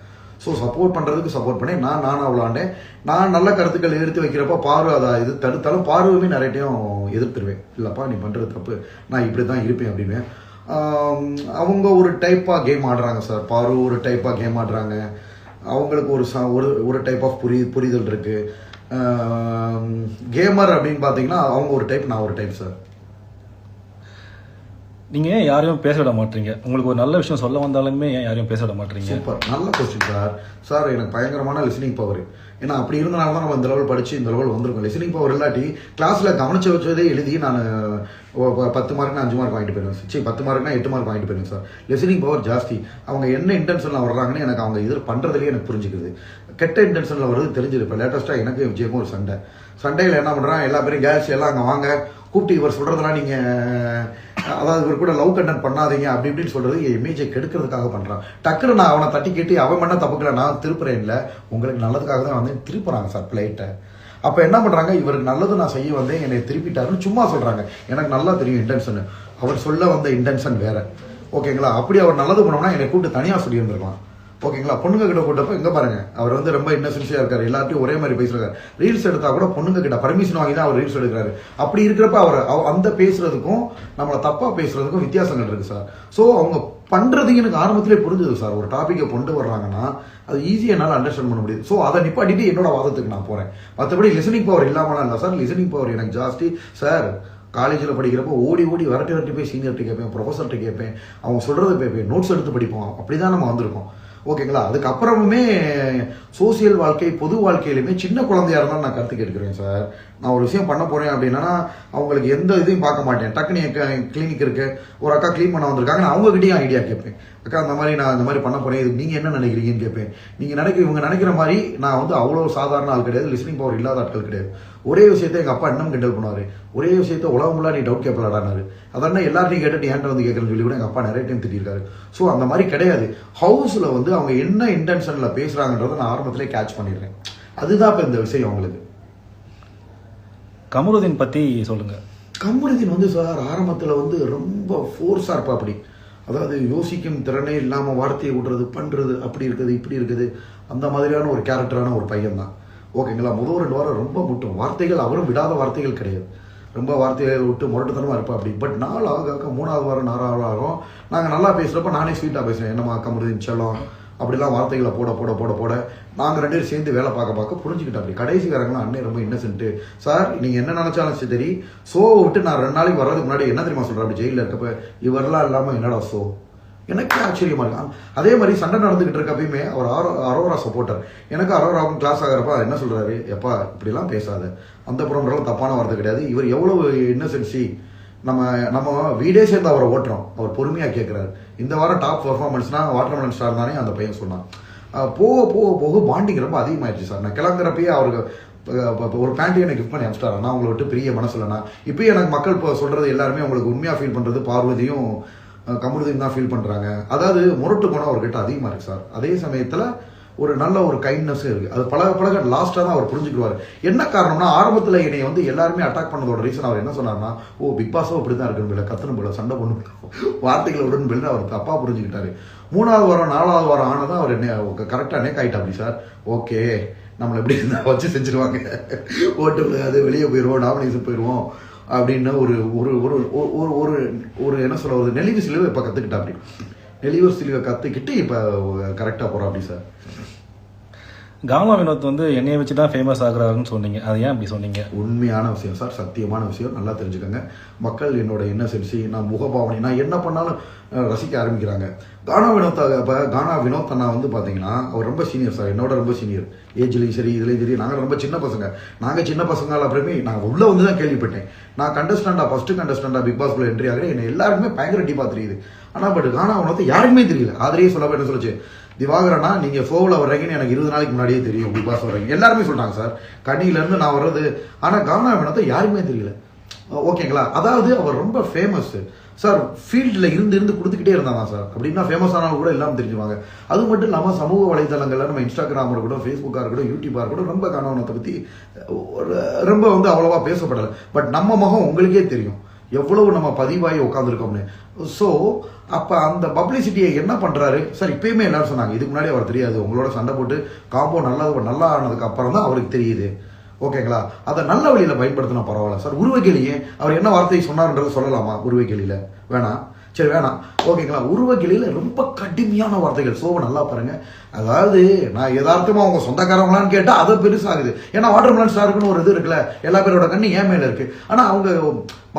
ஸோ சப்போர்ட் பண்ணுறதுக்கு சப்போர்ட் பண்ணேன். நானாக விளாண்டேன். நான் நல்ல கருத்துக்கள் எடுத்து வைக்கிறப்ப பாரு அதை இது தடுத்தாலும் பாருவுமே நிறைய டைம் எதிர்த்துருவேன். இல்லைப்பா நீ பண்ணுறது தப்பு, நான் இப்படி தான் இருப்பேன் அப்படின்னு. அவங்க ஒரு டைப்பாக கேம் ஆடுறாங்க சார். பாரு ஒரு டைப்பாக கேம் ஆடுறாங்க. அவங்களுக்கு ஒரு டைப் ஆஃப் புரிதல் இருக்கு. கேமர் அப்படின்னு பார்த்தீங்கன்னா அவங்க ஒரு டைப், நான் ஒரு டைப் சார். நீங்கள் ஏன் யாரையும் பேச விட மாட்டீங்க? உங்களுக்கு ஒரு நல்ல விஷயம் சொல்ல வந்தாலுமே ஏன் யாரையும் பேச விட மாட்டீங்க? சூப்பர், நல்ல கொஸ்டின் சார். சார் எனக்கு பயங்கரமான லிசனிங் பவர். ஏன்னா அப்படி இருந்தனால தான் நம்ம இந்த லெவல் படித்து இந்த லெவல் வந்திருக்கோம். லிசனிங் பவர் இல்லாட்டி கிளாஸில் கவனிச்சு வச்சதே எழுதி நான் 10 மார்க்னா 5 மார்க் வாங்கிட்டு போயிருவேன். 10 மார்க்னா 8 மார்க் வாங்கிட்டு போயிருவேன் சார். லிசனிங் பவர் ஜாஸ்தி. அவங்க என்ன இன்டென்ஷனில் வர்றாங்கன்னு எனக்கு அவங்க இது பண்ணுறதுலேயே எனக்கு புரிஞ்சுக்குது. கெட்ட இன்டென்ஷனில் வர்றது தெரிஞ்சுது. இப்போ லேட்டஸ்ட்டாக எனக்கு விஜய்க்கும் ஒரு சண்டையில் என்ன பண்ணுறான், எல்லா பேரும் கேர்ள்ஸ் எல்லாம் அங்கே வாங்க கூப்பிட்டு இவர் சொல்கிறதெல்லாம் நீங்கள் அதாவது இவர் கூட லவ் கண்டென்ட் பண்ணாதீங்க அப்படி இப்படின்னு சொல்கிறது இமேஜை கெடுக்கிறதுக்காக பண்ணுறான். டக்குன்னு நான் அவனை தட்டி கேட்டு அவன் பண்ண தப்புக்கல நான் திருப்புறேன். இல்லை, உங்களுக்கு நல்லதுக்காக தான் வந்து திருப்புறாங்க சார் பிளைட்டை. அப்போ என்ன பண்ணுறாங்க, இவருக்கு நல்லது நான் செய்ய வந்தேன் என்னை திருப்பிட்டாருன்னு சும்மா சொல்கிறாங்க. எனக்கு நல்லா தெரியும் இன்டென்ஷன். அவர் சொல்ல வந்த இன்டென்ஷன் வேற. ஓகேங்களா? அப்படி அவர் நல்லது பண்ணோம்னா என்னை கூப்பிட்டு தனியாக சொல்லியிருந்துருக்கலாம். ஓகேங்களா? பொண்ணுங்க கிட்ட கூட்டப்போ இங்கே பாருங்க, அவர் வந்து ரொம்ப இன்னசென்சியாக இருக்காரு, எல்லாத்தையும் ஒரே மாதிரி பேசுறாரு. ரீல்ஸ் எடுத்தா கூட பொண்ணுங்க கிட்ட பர்மிஷன் வாங்கி தான் அவர் ரீல்ஸ் எடுக்கிறாரு. அப்படி இருக்கிறப்ப அவர் அந்த பேசுறதுக்கும் நம்மளை தப்பா பேசுறதுக்கும் வித்தியாசங்கள் இருக்கு சார். ஸோ அவங்க பண்றது எனக்கு ஆரம்பத்திலே புரிஞ்சுது சார். ஒரு டாப்பிக்கை கொண்டு வர்றாங்கன்னா அது ஈஸியாக என்னால் அண்டர்ஸ்டாண்ட் பண்ண முடியுது. ஸோ அதை நிப்பாட்டிட்டு என்னோட வாதத்துக்கு நான் போறேன். மற்றபடி லிசனிங் பவர் இல்லாமலாம் இல்லை சார். லிசனிங் பவர் எனக்கு ஜாஸ்தி சார். காலேஜில் படிக்கிறப்போ ஓடி விரட்டி போய் சீனியர்கிட்ட கேட்பேன், ப்ரொஃபஸர்கிட்ட கேட்பேன், அவங்க சொல்றது கேட்பேன், நோட்ஸ் எடுத்து படிப்போம். அப்படிதான் நம்ம வந்திருக்கோம். ஓகேங்களா? அதுக்கப்புறமுமே சோசியல் வாழ்க்கை பொது வாழ்க்கையிலுமே சின்ன குழந்தையா இருந்தாலும் நான் கருத்து கேட்கிறேன் சார். நான் ஒரு விஷயம் பண்ண போறேன் அப்படின்னா அவங்களுக்கு எந்த இதையும் பார்க்க மாட்டேன். டக்குனு கிளினிக் இருக்கு, ஒரு அக்கா கிளீன் பண்ண வந்திருக்காங்க, நான் அவங்ககிட்டயும் ஐடியா கேட்பேன். அக்கா அந்த மாதிரி நான் இந்த மாதிரி பண்ண போறேன், இது நீங்க என்ன நினைக்கிறீங்கன்னு கேட்பேன். இவங்க நினைக்கிற மாதிரி நான் வந்து அவ்வளோ சாதாரண ஆள் கிடையாது, லிசனிங் பவர் இல்லாத ஆட்கள் கிடையாது. ஒரே விஷயத்த எங்க அப்பா இன்னும் கிண்டல் பண்ணுவாரு. ஒரே விஷயத்த உலகமுல்லா நீ டவுட் கேட்பலாடானாரு. அதான் எல்லாத்தையும் கேட்டுட்டு ஏன்ட்ட வந்து கேட்கறேன்னு சொல்லி கூட எங்க அப்பா நிறைய டைம் திட்டிருக்காரு. ஸோ அந்த மாதிரி கிடையாது. ஹவுஸ்ல வந்து அவங்க என்ன இன்டென்ஷன்ல பேசுறாங்கன்றதை நான் ஆரம்பத்திலே கேட்ச் பண்ணிடுறேன். அதுதான் இப்ப இந்த விஷயம் அவங்களுக்கு. கமருதீன் பத்தி சொல்லுங்க. கமருதீன் வந்து சார் ஆரம்பத்தில் வந்து ரொம்ப ஃபோர்ஸாக இருப்பா. அப்படி அதாவது யோசிக்கும் திறனே இல்லாமல் வார்த்தையை விடுறது பண்ணுறது அப்படி இருக்குது இப்படி இருக்குது. அந்த மாதிரியான ஒரு கேரக்டரான ஒரு பையன் தான். ஓகேங்களா? முதல் 2 வாரம் ரொம்ப முட்டும் வார்த்தைகள், அவரும் விடாத வார்த்தைகள் கிடையாது. ரொம்ப வார்த்தைகள் விட்டு முரட்டுத்தனமாக இருப்பா அப்படி. பட் 4 ஆக 3வது வாரம் 4வது வாரம் நாங்கள் நல்லா பேசுகிறப்ப நானே ஸ்வீட்டாக பேசுகிறேன். என்னம்மா கமருதீன் செல்லம் அப்படிலாம் வார்த்தைகளை போட நாங்கள் 2 பேரும் சேர்ந்து வேலை பார்க்க புரிஞ்சுக்கிட்டோம். அப்படி கடைசிக்காரங்களாம் அண்ணே ரொம்ப இன்னசென்ட் சார், நீங்கள் என்ன நினைச்சாலும் சரி ஷோவை விட்டு நான் 2 நாளைக்கு வர்றதுக்கு முன்னாடி என்ன தெரியுமா சொல்கிறேன், அப்படி ஜெயிலில் இருக்கப்ப இவரெல்லாம் இல்லாமல் என்னடா ஷோ, எனக்கு ஆச்சரியமா இருக்கான். அதே மாதிரி சண்டை நடந்துகிட்டு இருக்கப்பயுமே அவர் அரோரா சப்போர்ட்டர். எனக்கு அரோராவும் கிளாஸ் ஆகிறப்ப என்ன சொல்றாரு, எப்பா இப்படிலாம் பேசாத, அந்த புறம்லாம் தப்பான வார்த்தை கிடையாது. இவர் எவ்வளவு இன்னசென்சி, நம்ம வீடே சேர்ந்து அவரை ஓட்டுறோம், அவர் பொறுமையா கேட்கிறாரு. இந்த வாரம் டாப் பெர்ஃபார்மன்ஸ்னா வாட்டர்மெலன் ஸ்டார் தானே அந்த பையன் சொன்னான். போக பாண்டிங் ரொம்ப அதிகமாயிடுச்சு சார். நான் கிளம்புறப்பயே அவருக்கு ஒரு பேண்ட்டையும் எனக்கு கிஃப்ட் பண்ணி அனுப்பிச்சிட்டாரு. நான் உங்களை விட்டு பிரிய மனசுலனா இப்பயும் எனக்கு மக்கள் இப்போ சொல்றது எல்லாருமே உங்களுக்கு உண்மையா ஃபீல் பண்றது பார்வதியும் கமருதீன் தான் ஃபீல் பண்றாங்க. அதாவது முரட்டு குணம் அவர்கிட்ட அதிகமா இருக்கு சார். அதே சமயத்துல ஒரு நல்ல ஒரு கைண்ட்னஸும் இருக்கு. அது பழக லாஸ்டா தான் அவர் புரிஞ்சுக்குவாரு. என்ன காரணம்னா ஆரம்பத்துல என்னை வந்து எல்லாருமே அட்டாக் பண்ணதோட ரீசன் அவர் என்ன சொன்னார்னா, பிக் பாஸும் அப்படிதான் இருக்கணும் போல, கத்தணும் போல, சண்டை பண்ணணும், வார்த்தைகளை உடன் போல அவர் தப்பா புரிஞ்சுக்கிட்டாரு. 3வது வாரம் 4வது வாரம் ஆனதான் அவர் என்ன கரெக்டா நேக் ஆயிட்டாப்டி சார். ஓகே நம்மளை எப்படி இருந்தா வச்சு செஞ்சிருவாங்க, ஓட்டு விழுகாது, வெளியே போயிடுவோம், நாமினேஷன் போயிடுவோம் அப்படின்னு ஒரு ஒரு ஒரு ஒரு என்ன சொல்ல, ஒரு நெளிவு சிலுவை இப்ப கத்துக்கிட்டா. அப்படி நெளிவு சிலுவை கத்துக்கிட்டு இப்ப கரெக்டா போறோம். அப்படி சார். கானா வினோத் வந்து என்னைய வச்சு தான் ஃபேமஸ் ஆகுறாருன்னு சொன்னீங்க, அது ஏன் அப்படி சொன்னீங்க? உண்மையான விஷயம் சார், சத்தியமான விஷயம். நல்லா தெரிஞ்சுக்கோங்க. மக்கள் என்னோட இன்னசென்சி, நான் முகபாவனை, நான் என்ன பண்ணாலும் ரசிக்க ஆரம்பிக்கிறாங்க. கானா வினோத் அண்ணா வந்து பார்த்தீங்கன்னா அவர் ரொம்ப சீனியர் சார், என்னோட ரொம்ப சீனியர். ஏஜ்லையும் சரி இதுலையும் சரி. நாங்கள் ரொம்ப சின்ன பசங்க. நாங்கள் சின்ன பசங்க அப்புறமே நாங்கள் உள்ள வந்து தான் கேள்விப்பட்டேன். நான் ஃபர்ஸ்ட் கண்டஸ்டண்டா பிக் பாஸ்குள்ள என்ட்ரி ஆகிறேன். என்ன எல்லாருமே பயங்கர டீப்பா தெரியுது. ஆனால் பட் கானா வினோத் யாருக்குமே தெரியல. ஆதரே சொல்ல என்ன சொல்லுச்சு, திவாகரனா நீங்க ஷோவில் வர்றீங்கன்னு எனக்கு 20 நாளைக்கு முன்னாடியே தெரியும், பிக் பாஸ் வர்றீங்க எல்லாருமே சொல்றாங்க சார், கண்ணியிலேருந்து நான் வர்றது. ஆனா கானா வினோத்தை யாருமே தெரியல. ஓகேங்களா? அதாவது அவர் ரொம்ப ஃபேமஸ் சார். ஃபீல்டில் இருந்து கொடுத்துக்கிட்டே இருந்தாங்க சார். அப்படின்னா ஃபேமஸ் ஆனாலும் கூட எல்லாம் தெரிஞ்சுவாங்க. அது மட்டும் இல்லாமல் சமூக வலைதளங்கள்ல நம்ம இன்ஸ்டாகிராமாக இருக்கட்டும், ஃபேஸ்புக்காக இருக்கட்டும், யூடியூபாக இருக்கட்டும், ரொம்ப கானா வினோத்தை பற்றி ரொம்ப வந்து அவ்வளோவா பேசப்படலை. பட் நம்ம முகம் உங்களுக்கே தெரியும் எவ்வளவு நம்ம பதிவாகி உட்காந்துருக்கோம்னு. ஸோ அப்போ அந்த பப்ளிசிட்டியை என்ன பண்ணுறாரு சார்? இப்பயுமே எல்லாரும் சொன்னாங்க, இதுக்கு முன்னாடி அவர் தெரியாது, உங்களோட சண்டை போட்டு காம்போ நல்லா ஆனதுக்கு அப்புறம் தான் அவருக்கு தெரியுது. ஓகேங்களா? அதை நல்ல வழியில் பயன்படுத்தினா பரவாயில்ல சார். உருவகேலியே அவர் என்ன வார்த்தையை சொன்னார்ன்றதை சொல்லலாமா? உருவகேலியில் வேணாம். சரி வேணாம், ஓகேங்களா. உருவக்கிளியில ரொம்ப கடுமையான வார்த்தைகள். சோவை நல்லா பாருங்க. அதாவது நான் யதார்த்தமா அவங்க சொந்தக்காரங்களான்னு கேட்டா அதை பெருசாகுது. ஏன்னா வாட்டர்மெலன் ஸ்டாருக்குன்னு ஒரு இது இருக்குல்ல, எல்லா பேரோட கண்ணு ஏன் மேல இருக்கு. ஆனா அவங்க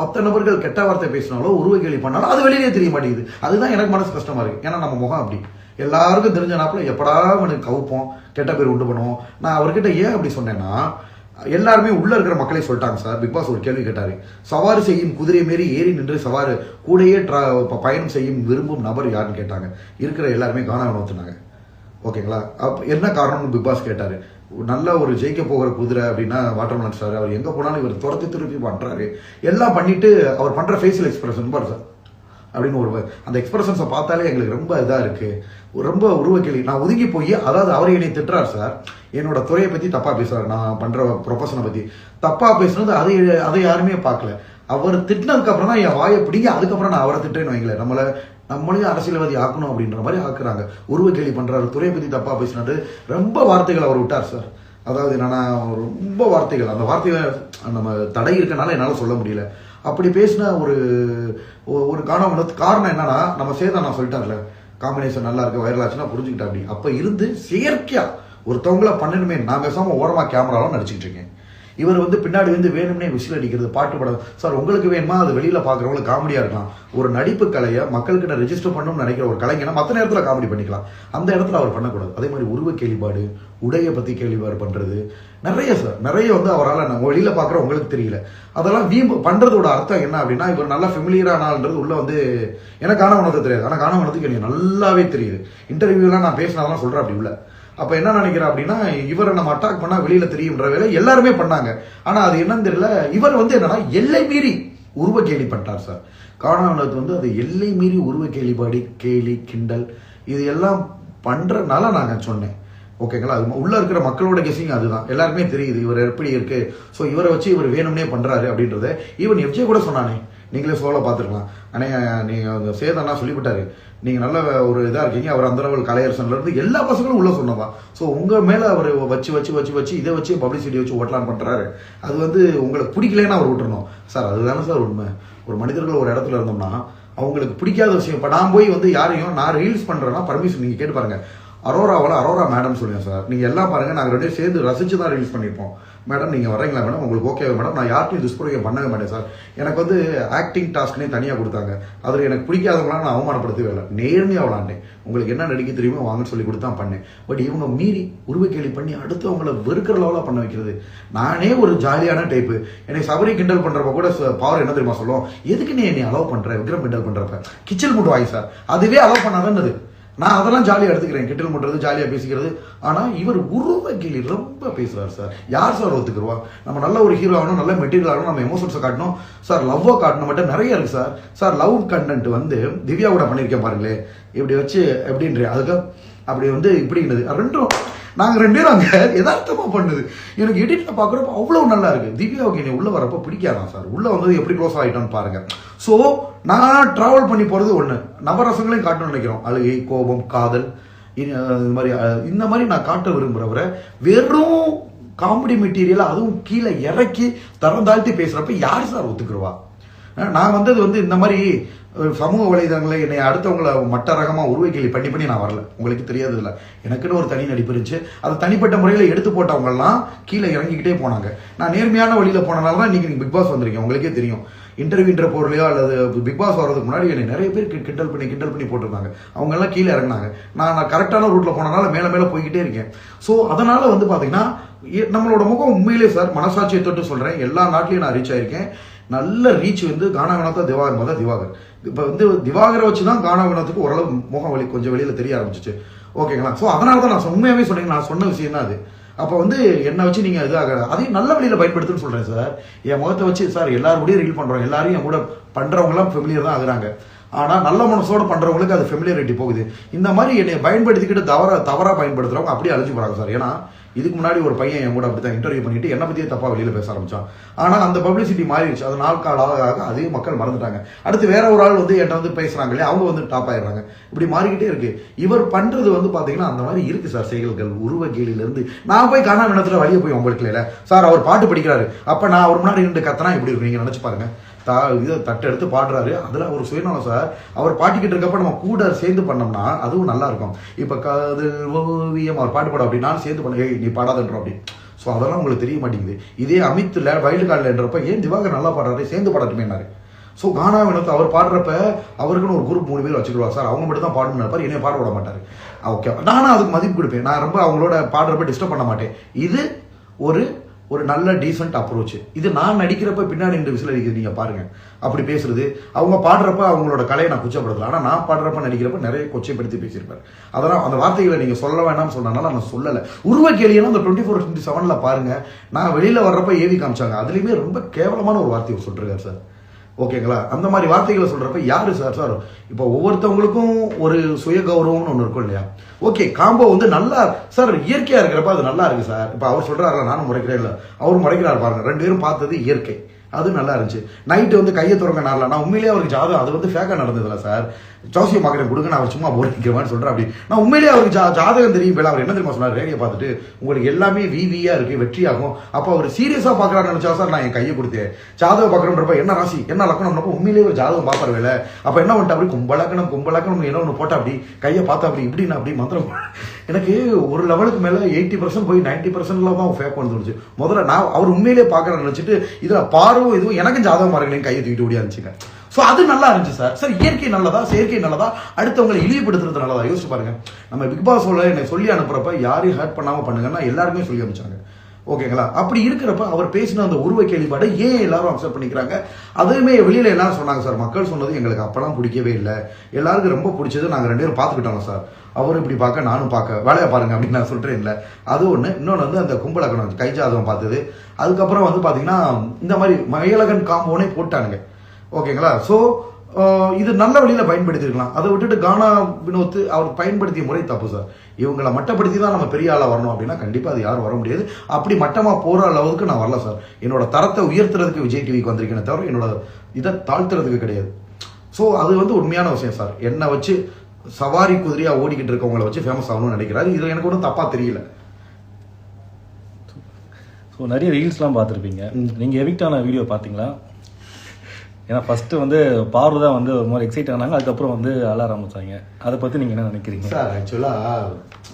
மற்ற நபர்கள் கெட்ட வார்த்தை பேசினாலோ உருவக்கேலி பண்ணாலும் அது வெளியே தெரிய மாட்டேங்குது. அதுதான் எனக்கு மனசு கஷ்டமா இருக்கு. ஏன்னா நம்ம முகம் அப்படி எல்லாருக்கும் தெரிஞ்ச நாப்பில் எப்படா எனக்கு கவுப்போம், கெட்ட பேர் உண்டு பண்ணுவோம். நான் அவர்கிட்ட ஏன் அப்படி சொன்னேன்னா, எல்லாருமே உள்ள இருக்கிற மக்களே சொல்லிட்டாங்க சார். பிக் பாஸ் ஒரு கேள்வி கேட்டாரு, சவாரி செய்யும் குதிரை மாரி ஏறி நின்று சவாறு கூடையே பயணம் செய்யும் விரும்பும் நபர் யாருன்னு கேட்டாங்க. இருக்கிற எல்லாருமே காண ஊத்துனாங்க. ஓகேங்களா. என்ன காரணம்னு பிக் பாஸ் கேட்டாரு. நல்ல ஒரு ஜெயிக்க போகிற குதிரை அப்படின்னா வாட்டர்மெலன் ஸ்டார். அவர் எங்க போனாலும் இவர் துரத்தி திருப்பி பண்றாரு. எல்லாம் பண்ணிட்டு அவர் பண்ற ஃபேஷியல் எக்ஸ்பிரஷன் பாரு சார் அப்படின்னு ஒரு அந்த எக்ஸ்பிரஷன்ஸை பார்த்தாலே எங்களுக்கு ரொம்ப இதா இருக்கு. ரொம்ப உருவக்கேலி. நான் ஒதுங்கி போய், அதாவது அவர் என்னை திட்டுறாரு சார், என்னோட துறையை பத்தி தப்பா பேசுறாரு, நான் பண்ற ப்ரொஃபஷனை பத்தி தப்பா பேசுனது அதை யாருமே பார்க்கல. அவர் திட்டினதுக்கு அப்புறம் தான் என் வாயை பிடிங்க, அதுக்கப்புறம் நான் அவரை திட்டேன்னு வைங்களேன். நம்மளையும் அரசியல்வாதி ஆக்கணும் அப்படின்ற மாதிரி ஆக்குறாங்க. உருவக்கேலி பண்றாரு, துறையை பத்தி தப்பா பேசினாரு, ரொம்ப வார்த்தைகள் அவர் விட்டார் சார். அதாவது என்னன்னா ரொம்ப வார்த்தைகள், அந்த வார்த்தைகளை நம்ம தடை இருக்கனால என்னால சொல்ல முடியல. அப்படி பேசின ஒரு காரணம் என்னன்னா, நம்ம சேதா நான் சொல்லிட்டார்ல, காம்பினேஷன் நல்லா இருக்கு, வைரல் ஆச்சுன்னா புரிஞ்சுக்கிட்டா. அப்படி அப்ப இருந்து செயற்கையா ஒருத்தவங்கள பண்ணணுமே, நான் பேசாம ஓரமா கேமராலாம் நடிச்சுக்கிட்டு இருக்கேன். இவர் பின்னாடி வேணும்னே விசில் அடிக்கிறது, பாட்டு படம். சார் உங்களுக்கு வேணுமா, அது வெளியில பாக்குறவங்களுக்கு காமெடியா இருக்கலாம். ஒரு நடிப்பு கலையை மக்கள்கிட்ட ரெஜிஸ்டர் பண்ணணும்னு நினைக்கிற ஒரு கலைஞனா மற்ற நேரத்துல காமெடி பண்ணிக்கலாம், அந்த இடத்துல அவர் பண்ணக்கூடாது. அதே மாதிரி உருவ கேள்விப்பாடு, உடைய பத்தி கேள்விப்பாடு பண்றது நிறைய சார், நிறைய அவரால் நம்ம வெளியில பாக்குற உங்களுக்கு தெரியல. அதெல்லாம் வீம்பு பண்றதோட அர்த்தம் என்ன அப்படின்னா, இவர் நல்லா ஃபெமிலியரானால்ன்றது உள்ள எனக்கு காண உணர்த்து தெரியாது. ஆனா காண உணர்த்துக்கு எனக்கு நல்லாவே தெரியுது. இன்டர்வியூலாம் நான் பேசினாதான் சொல்றேன் அப்படி உள்ள. அப்ப என்ன நினைக்கிறேன் அப்படின்னா, இவரை நம்ம அட்டாக் பண்ணா வெளியில தெரியும்ன்ற வேலை எல்லாருமே பண்ணாங்க. ஆனா அது என்னன்னு தெரியல. இவர் என்னன்னா எல்லை மீறி உருவ கேலி பண்ணிட்டார் சார். காணாமலத்து அது எல்லை மீறி உருவ கேலிபாடி, கேலி, கிண்டல் இது எல்லாம் பண்றதுனால நாங்க சொன்னேன். ஓகேங்களா. அது உள்ள இருக்கிற மக்களோட கெஸிங் அதுதான், எல்லாருமே தெரியுது இவர் எப்படி இருக்கு. ஸோ இவரை வச்சு இவர் வேணும்னே பண்றாரு அப்படின்றத ஈவன் எஃப்ஜே கூட சொன்னானே, நீங்களே சோழ பார்த்துருக்கலாம். ஆனால் நீங்க சேதனா சொல்லிவிட்டாரு, நீங்க நல்ல ஒரு இதா இருக்கீங்க. அவர் அந்த லெவல் கலையரசன்ல இருந்து எல்லா பசங்களும் உள்ள சொன்னதான். ஸோ உங்க மேல அவர் வச்சு இதை வச்சு பப்ளிசிட்டி வச்சு ஓட்டலான்னு பண்றாரு. அது உங்களுக்கு பிடிக்கலன்னு அவர் விட்டுறணும் சார். அதுதானே சார் உண்மை. ஒரு மனிதர்கள் ஒரு இடத்துல இருந்தோம்னா அவங்களுக்கு பிடிக்காத விஷயம். இப்போ நான் போய் யாரையும் நான் ரீல்ஸ் பண்றேன்னா பர்மிஷன் நீங்க கேட்டு பாருங்க. அரோரா மேடம் சொல்லுங்க சார், நீங்க எல்லாம் பாருங்க, நாங்க ரெண்டு பேரும் சேர்ந்து ரசிச்சு தான் ரிலீஸ் பண்ணிருப்போம். மேடம் நீங்க வரீங்களா மேடம், உங்களுக்கு ஓகே மேடம், நான் யார்ட்டையும் துஷ்பிரயோகம் பண்ணவே மாட்டேன் சார். எனக்கு ஆக்டிங் டாஸ்க்னே தனியா கொடுத்தாங்க. அதில் எனக்கு பிடிக்காதவங்களாம் நான் அவமானப்படுத்தவே இல்லை, நேர்மையாக விளாண்டேன். உங்களுக்கு என்ன நடிக்க தெரியுமோ வாங்கன்னு சொல்லி கொடுத்து தான் பண்ணேன். பட் இவங்க மீறி உருவக்கேலி பண்ணி அடுத்து அவங்கள வெறுக்கிற லெவலாக பண்ண வைக்கிறது. நானே ஒரு ஜாலியான டைப்பு. என்னை சபரி கிண்டல் பண்றப்ப கூட பவர் என்ன தெரியுமா சொல்லுவோம், எதுக்கு நீ என்னை அலோவ் பண்ற, விக்ரம் கிண்டல் பண்றப்ப கிச்சல் மூட்டு வாங்கி சார், அதுவே அலோவ் பண்ணாதன்னது. நான் அதெல்லாம் ஜாலியா எடுத்துக்கிறேன், கிண்டல் பண்றது, ஜாலியா பேசிக்கிறது. ஆனா இவர் உருவக்கேலி ரொம்ப பேசுறாரு சார். யார் சார் ஒத்துக்குருவா? நம்ம நல்ல ஒரு ஹீரோ ஆகணும், நல்ல மெட்டீரியல் ஆகணும், நம்ம எமோஷன்ஸை காட்டணும் சார், லவ்வோ காட்டணும் மட்டும் நிறைய இருக்கு sir. Sir love content Divya கூட பண்ணிருக்கேன் பாருங்களே, இப்படி வச்சு எப்படின்ற அதுக்கு அப்படி இப்படிங்கிறது ரெண்டும் நாங்க ரெண்டு பேரும் அங்க யதார்த்தமா பண்ணுது. எனக்கு எடிட்ல பாக்குறப்ப அவ்வளவு நல்லா இருக்கு. திவ்யாவுக்கு என்னை உள்ள வரப்ப பிடிக்காதான் சார். உள்ள எப்படி க்ளோஸ் ஆயிட்டோம்னு பாருங்க. சோ நான் டிராவல் பண்ணி போறது ஒண்ணு, நவரசங்களையும் காட்டணும்னு நினைக்கிறோம். அழுகை, கோபம், காதல், இந்த மாதிரி நான் காட்ட விரும்புறவரை வெறும் காமெடி மெட்டீரியல் அதுவும் கீழே இறக்கி தரம் தாழ்த்தி பேசுறப்ப யார் சார் ஒத்துக்குருவா? நான் இந்த மாதிரி சமூக வலைதளங்களை என்னை அடுத்தவங்களை மட்ட ரகமா உருவக்கேலி பண்ணி நான் வரல. உங்களுக்கு தெரியாது இல்லை, எனக்குன்னு ஒரு தனி நடிப்பு இருந்துச்சு. அது தனிப்பட்ட முறையில் எடுத்து போட்டவங்க எல்லாம் கீழே இறங்கிக்கிட்டே போனாங்க. நான் நேர்மையான வழியில போனனால தான் இன்னைக்கு பிக் பாஸ் வந்திருக்கேன். உங்களுக்கே தெரியும், இன்டர்வியூன்ற பொருளையோ அல்லது பிக் பாஸ் வர்றதுக்கு முன்னாடி என்னை நிறைய பேர் கிண்டல் பண்ணி போட்டிருந்தாங்க. அவங்க எல்லாம் கீழே இறங்கினாங்க. நான் கரெக்டான ரூட்ல போனனால மேல போய்கிட்டே இருக்கேன். ஸோ அதனால பாத்தீங்கன்னா நம்மளோட முகம் உண்மையிலே சார், மனசாட்சியை தொட்டு சொல்றேன், எல்லா நாட்டிலையும் நான் ரீச் ஆயிருக்கேன். நல்ல ரீச் கானா வினோதா திவாகர். இப்ப திவாகரை வச்சுதான் கானா வினோத்துக்கு ஓரளவு முகம் கொஞ்சம் வெளியில தெரிய ஆரம்பிச்சிச்சு. ஓகேங்களா. சோ அதனாலதான் நான் உண்மையாவே சொன்னீங்க, நான் சொன்ன விஷயம் தான் அது. அப்ப என்ன வச்சு நீங்க இதாக அதையும் நல்ல வழியில பயன்படுத்துன்னு சொல்றேன் சார். என் முகத்தை வச்சு சார் எல்லாரும் கூட ரீல் பண்றோம், எல்லாரும் என் கூட பண்றவங்க எல்லாம் ஃபெமிலியர் தான் ஆகுறாங்க. ஆனா நல்ல மனசோட பண்றவங்களுக்கு அது ஃபெமிலியரிட்டி போகுது. இந்த மாதிரி என்னை பயன்படுத்திக்கிட்டு தவறா பயன்படுத்துறவங்க அப்படியே அழிஞ்சு போறாங்க சார். ஏன்னா இதுக்கு முன்னாடி ஒரு பையன் என் கூட அப்படித்தான் இன்டர்வியூ பண்ணிட்டு என்ன பத்தியே தப்பா வெளியில பேச ஆரம்பிச்சான். ஆனா அந்த பப்ளிசிட்டி மாறிடுச்சு. அது நாள் கால ஆக அதே மக்கள் மறந்துட்டாங்க. அடுத்து வேற ஒரு ஆள் என்கிட்ட பேசுறாங்க இல்லையா, அவங்க டாப் ஆயிடுறாங்க. இப்படி மாறிக்கிட்டே இருக்கு. இவர் பண்றது பாத்தீங்கன்னா அந்த மாதிரி இருக்கு சார் செயல்கள். உருவக்கேலில இருந்து நான் போய் காணாம இடத்துல வழிய போய் உங்களுக்கு இல்ல சார், அவர் பாட்டு படிக்கிறாரு, அப்ப நான் ஒரு முன்னாடி நின்று கத்தனா எப்படி இருக்கு நீங்க நினைச்சு பாருங்க. இதை தட்டு எடுத்து பாடுறாரு. அதில் ஒரு சுயநலம் சார். அவர் பாட்டிக்கிட்டு இருக்கப்ப நம்ம கூட சேர்ந்து பண்ணோம்னா அதுவும் நல்லா இருக்கும். இப்போ காதல் ஓவியம் அவர் பாட்டு பாடும் அப்படின்னா சேர்ந்து பண்ண, நீ பாடாதன்றோம் அப்படி. ஸோ அதெல்லாம் உங்களுக்கு தெரிய மாட்டேங்குது. இதே அமித்தில் வைல்டு கார்டில்ன்றப்ப ஏன் திவாகர் நல்லா பாடுறாரு, சேர்ந்து பாடட்டுமேனாரு. ஸோ கானா வினோத் அவர் பாடுறப்ப அவருக்குன்னு ஒரு குரூப் 3 பேர் வச்சுக்கிடுவார் சார். அவங்க மட்டும் தான் பாடணும்னு நினைப்பார், என்னைய பாட விட மாட்டார். ஓகே, நானும் அதுக்கு மதிப்பு கொடுப்பேன். நான் ரொம்ப அவங்களோட பாடுறப்ப டிஸ்டர்ப் பண்ண மாட்டேன். இது ஒரு நல்ல டீசென்ட் அப்ரோச். இது நான் நடிக்கிறப்ப பின்னாடி இந்த விசில் அடிக்கிறது நீங்க பாருங்க. அப்படி பேசுறது, அவங்க பாடுறப்ப அவங்களோட கலையை நான் குச்சப்படுத்தல. ஆனால் நான் பாடுறப்ப நடிக்கிறப்ப நிறைய கொச்சைப்படுத்தி பேசியிருப்பாரு. அதெல்லாம் அந்த வார்த்தைகளை நீங்க சொல்ல வேண்டாம்னு சொன்னனால நான் சொல்லலை. உருவ கேலியெல்லாம் அந்த 24/7 பாருங்க. நான் வெளியில வர்றப்ப ஏவி காமிச்சாங்க, அதுலயுமே ரொம்ப கேவலமான ஒரு வார்த்தையை சொல்லிருக்காரு சார். ஓகேங்களா? அந்த மாதிரி வார்த்தைகளை சொல்றப்ப யாரு சார் இப்போ ஒவ்வொருத்தவங்களுக்கும் ஒரு சுய கௌரவம்னு ஒன்று இருக்கும் இல்லையா? ஓகே, காம்போ வந்து நல்லா சார் இயற்கையா இருக்கிறப்ப அது நல்லா இருக்கு சார். இப்போ அவர் சொல்றாருல, நானும் முறைக்கிறேன் இல்லை, அவரும் முறைக்கிறாரு பாருங்க. 2 பேரும் பார்த்தது இயற்கை, அது நல்லா இருந்துச்சு. நைட்டு வந்து கையை துறங்க நாளா, நான் உண்மையிலேயே அவருக்கு ஜாதகம் அது வந்து ஃபேக்கா நடந்ததுல சார். ஜோசியம் பார்க்குறேன் கொடுங்க, நான் அவர் சும்மா போர் நிற்கிறேன்னு சொல்றேன். அப்படி நான் உண்மையிலேயே அவருக்கு ஜாதகம் தெரியும். அவர் என்ன தெரியுமா சொன்னார், ரேடியோ பார்த்துட்டு உங்களுக்கு எல்லாமே விவியா இருக்கு, வெற்றியாகும். அப்போ அவர் சீரியஸா பார்க்கறான்னு நினைச்சா சார் நான் என் கையை கொடுத்தேன். ஜாதகம் பார்க்கறப்ப என்ன ராசி என்ன லக்கணம்னப்போ உண்மையிலேயே ஒரு ஜாதகம் பார்ப்பார் வேலை. அப்ப என்ன பண்ணிட்டு அப்படி கும்பலக்கணம் என்ன ஒன்று போட்டா அப்படி கையை பார்த்தா அப்படி இப்படின்னு அப்படி மந்திரம். எனக்கு ஒரு லெவலுக்கு மேல 80% போய் 90% தான் ஃபேக் வந்துருச்சு. முதல்ல நான் அவர் உண்மையிலேயே பார்க்கறேன்னு நினைச்சிட்டு இதுல பார்வை இதுவும் எனக்கும் ஜாதகம் பாருங்களேன் கையை தூக்கிட்டு ஓடியா இருந்துச்சுங்க. ஸோ அது நல்லா இருந்துச்சு சார். சார் இயற்கை நல்லதா செயற்கை நல்லதா, அடுத்தவங்களை இழிவுபடுத்துறது நல்லதா? யோசிச்சு பாருங்க. நம்ம பிக் பாஸோட என்னை சொல்லி அனுப்புறப்ப யாரையும் ஹர்ட் பண்ணாம பண்ணுங்கன்னா எல்லாருமே சொல்லி அனுப்பிச்சாங்க. ஓகேங்களா? அப்படி இருக்கிறப்ப அவர் பேசின அந்த உருவ கேள்விப்பாடு ஏன் எல்லாரும் அக்செப்ட் பண்ணிக்கிறாங்க? அதுவுமே வெளியில எல்லாரும் சொன்னாங்க சார், மக்கள் சொன்னது எங்களுக்கு அப்பெல்லாம் பிடிக்கவே இல்லை, எல்லாருக்கும் ரொம்ப பிடிச்சது நாங்கள் 2 பேரும் பார்த்துக்கிட்டோம் சார். அவர் இப்படி பார்க்க நானும் பார்க்க, வேலையை பாருங்க அப்படின்னு நான் சொல்றேன் இல்லை. அது ஒன்று. இன்னொன்று வந்து அந்த கும்பலக்கணம் கை ஜாதகம் பார்த்தது. அதுக்கப்புறம் வந்து பார்த்தீங்கன்னா இந்த மாதிரி மயிலகன் காம்போனே போட்டானுங்க. ஓகேங்களா? ஸோ இது நல்ல வழியில பயன்படுத்திருக்கலாம். அதை விட்டுட்டு கானா வினோத் அவர் பயன்படுத்திய முறை தப்பு சார். இவங்களை மட்டப்படுத்தி தான் நம்ம பெரிய ஆளா வரணும் அப்படின்னா கண்டிப்பா அது யாரும் வர முடியாது. அப்படி மட்டமா போற அளவுக்கு நான் வரல சார். என்னோட தரத்தை உயர்த்துறதுக்கு விஜய் டிவிக்கு வந்திருக்கேனே தவிர என்னோட இதை தாழ்த்துறதுக்கு கிடையாது. ஸோ அது வந்து உண்மையான விஷயம் சார். என்னை வச்சு சவாரி குதிரையா ஓடிக்கிட்டு இருக்கவங்களை வச்சு ஃபேமஸ் ஆகணும்னு நினைக்கிறாரு. இது எனக்கு ஒன்றும் தப்பா தெரியல. ஸோ நிறைய ரீல்ஸ்லாம் பார்த்துருப்பீங்க. நீங்கள் எவிக்ட் ஆன வீடியோ பார்த்தீங்களா? ஏன்னா ஃபர்ஸ்ட் வந்து பார்வை தான் வந்து ஒரு மாதிரி எக்ஸைட் ஆனாங்க, அதுக்கப்புறம் வந்து அழ ஆரம்பிச்சாங்க. அதை பற்றி நீங்கள் என்ன நினைக்கிறீங்க சார்? ஆக்சுவலாக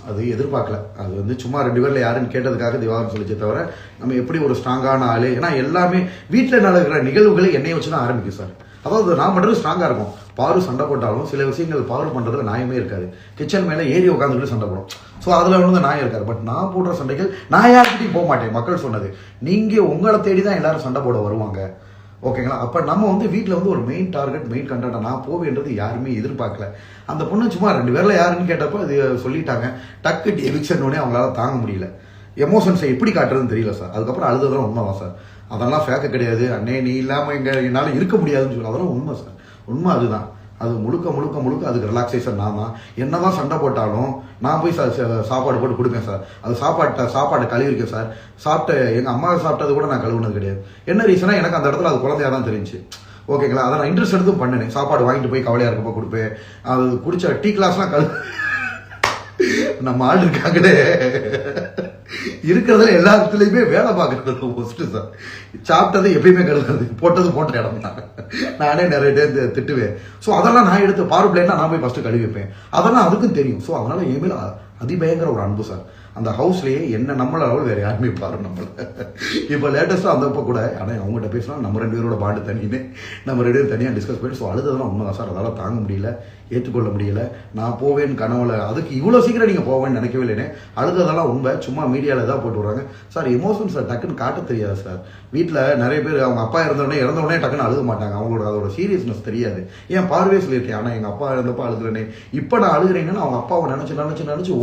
அது எதிர்பார்க்கல. அது வந்து சும்மா 2 பேர்ல யாருன்னு கேட்டதுக்காக திவாகர் சொல்லிச்சே தவிர நம்ம எப்படி ஒரு ஸ்ட்ராங்கான ஆளு. ஏன்னா எல்லாமே வீட்டில் நடக்கிற நிகழ்வுகளை என்னைய வச்சு தான் ஆரம்பிக்கும் சார். அதாவது நான் மட்டும் ஸ்ட்ராங்கா இருக்கும். பாரு சண்டை போட்டாலும் சில விஷயங்கள் பாரு பண்றதுல நியாயமே இருக்காது. கிச்சன் மேல ஏறி உட்காந்துட்டு சண்டை போடும். ஸோ அதுல வந்து நியாயம் இருக்காது. பட் நான் போடுற சண்டைகள் நான் யார்கிட்டையும் போக மாட்டேன். மக்கள் சொன்னது, நீங்க உங்களை தேடி தான் எல்லாரும் சண்டை போட வருவாங்க. ஓகேங்களா? அப்ப நம்ம வந்து வீட்டில் வந்து ஒரு மெயின் டார்கெட் மெயின் கண்டென்ட் நான் போவேன்றது யாருமே எதிர்பார்க்கல. அந்த பொண்ணு சும்மா 2 பேர்ல யாருன்னு கேட்டப்போ அது சொல்லிட்டாங்க. டக்கு எவிக்ஷன் உடனே அவங்களால தாங்க முடியல. எமோஷன்ஸை எப்படி காட்டுறதுன்னு தெரியல சார். அதுக்கப்புறம் அழுதுதான் உண்மைதான் சார். அதெல்லாம் ஃபேக்க கிடையாது. அண்ணே நீ இல்லாம என்னால இருக்க முடியாதுன்னு சொல்லி அதெல்லாம் உண்மை சார். உண்மை அதுதான். அது முழுக்க அதுக்கு ரிலாக்ஸேஷன் நான் தான். என்னதான் சண்டை போட்டாலும் நான் போய் சாப்பாடு போட்டு கொடுப்பேன் சார். அது சாப்பாட்டை கழுவிருக்கேன் சார். எங்க அம்மா சாப்பிட்டது கூட நான் கழுவுனது கிடையாது. என்ன ரீசனா எனக்கு அந்த இடத்துல அது குழந்தையா தான் தெரிஞ்சு. ஓகேங்களா? அதை நான் இன்ட்ரெஸ்ட் எடுத்தும் பண்ணினேன். சாப்பாடு வாங்கிட்டு போய் கவலையா இருக்கப்போ கொடுப்பேன். அது குடிச்ச டீ கிளாஸ்லாம் நம்ம ஆள் இருக்காங்களே இருக்கிறதுல எல்லா இடத்துலயுமே வேலை பார்க்கறது ஃபர்ஸ்ட் சார். சாப்பிட்டது எப்பயுமே கருதுறது, போட்டது போட்ட இடம் தான். நானே நிறைய டைம் திட்டுவேன். ஸோ அதெல்லாம் நான் எடுத்து பார்ப்ளேன்னா நான் போய் ஃபர்ஸ்ட் கழுவி வைப்பேன். அதெல்லாம் அதுக்கும் தெரியும். ஸோ அதனால என் மேல அதிபயங்கர ஒரு அன்பு சார். அந்த ஹவுஸ்லயே என்ன நம்மள அளவு வேற யாருமே பாரு நம்மள. இப்ப லேட்டஸ்டா வந்தப்ப கூட ஆனா அவங்ககிட்ட பேசினா நம்ம 2 பேரோட பாண்டு தனின்னு நம்ம 2 பேரும் தனியா டிஸ்கஸ் பண்ணி. ஸோ அழுததெல்லாம் உண்மைதான் சார். அதெல்லாம் தாங்க முடியல, ஏற்றுக்கொள்ள முடியல. நான் போவேன் கனவுல, அதுக்கு இவ்வளவு சீக்கிரம் நீங்க போவேன்னு நினைக்கவே இல்லைன்னு அழுததெல்லாம் உண்மை. சும்மா மீடியால ஏதாவது போட்டு விடுறாங்க சார். எமோஷன்ஸ் டக்குன்னு காட்ட தெரியாது சார். வீட்டில் நிறைய பேர் அவங்க அப்பா இறந்தவுடனே டக்குன்னு அழுக மாட்டாங்க. அவங்களோட அதோட சீரியஸ்னஸ் தெரியாது. ஏன் பார்வையே சொல்லியிருக்கேன். ஆனா எங்க அப்பா இருந்தப்போ அழுதுறேனே, இப்ப நான் அழுகிறேங்கன்னா அவங்க அப்பாவை நினைச்சு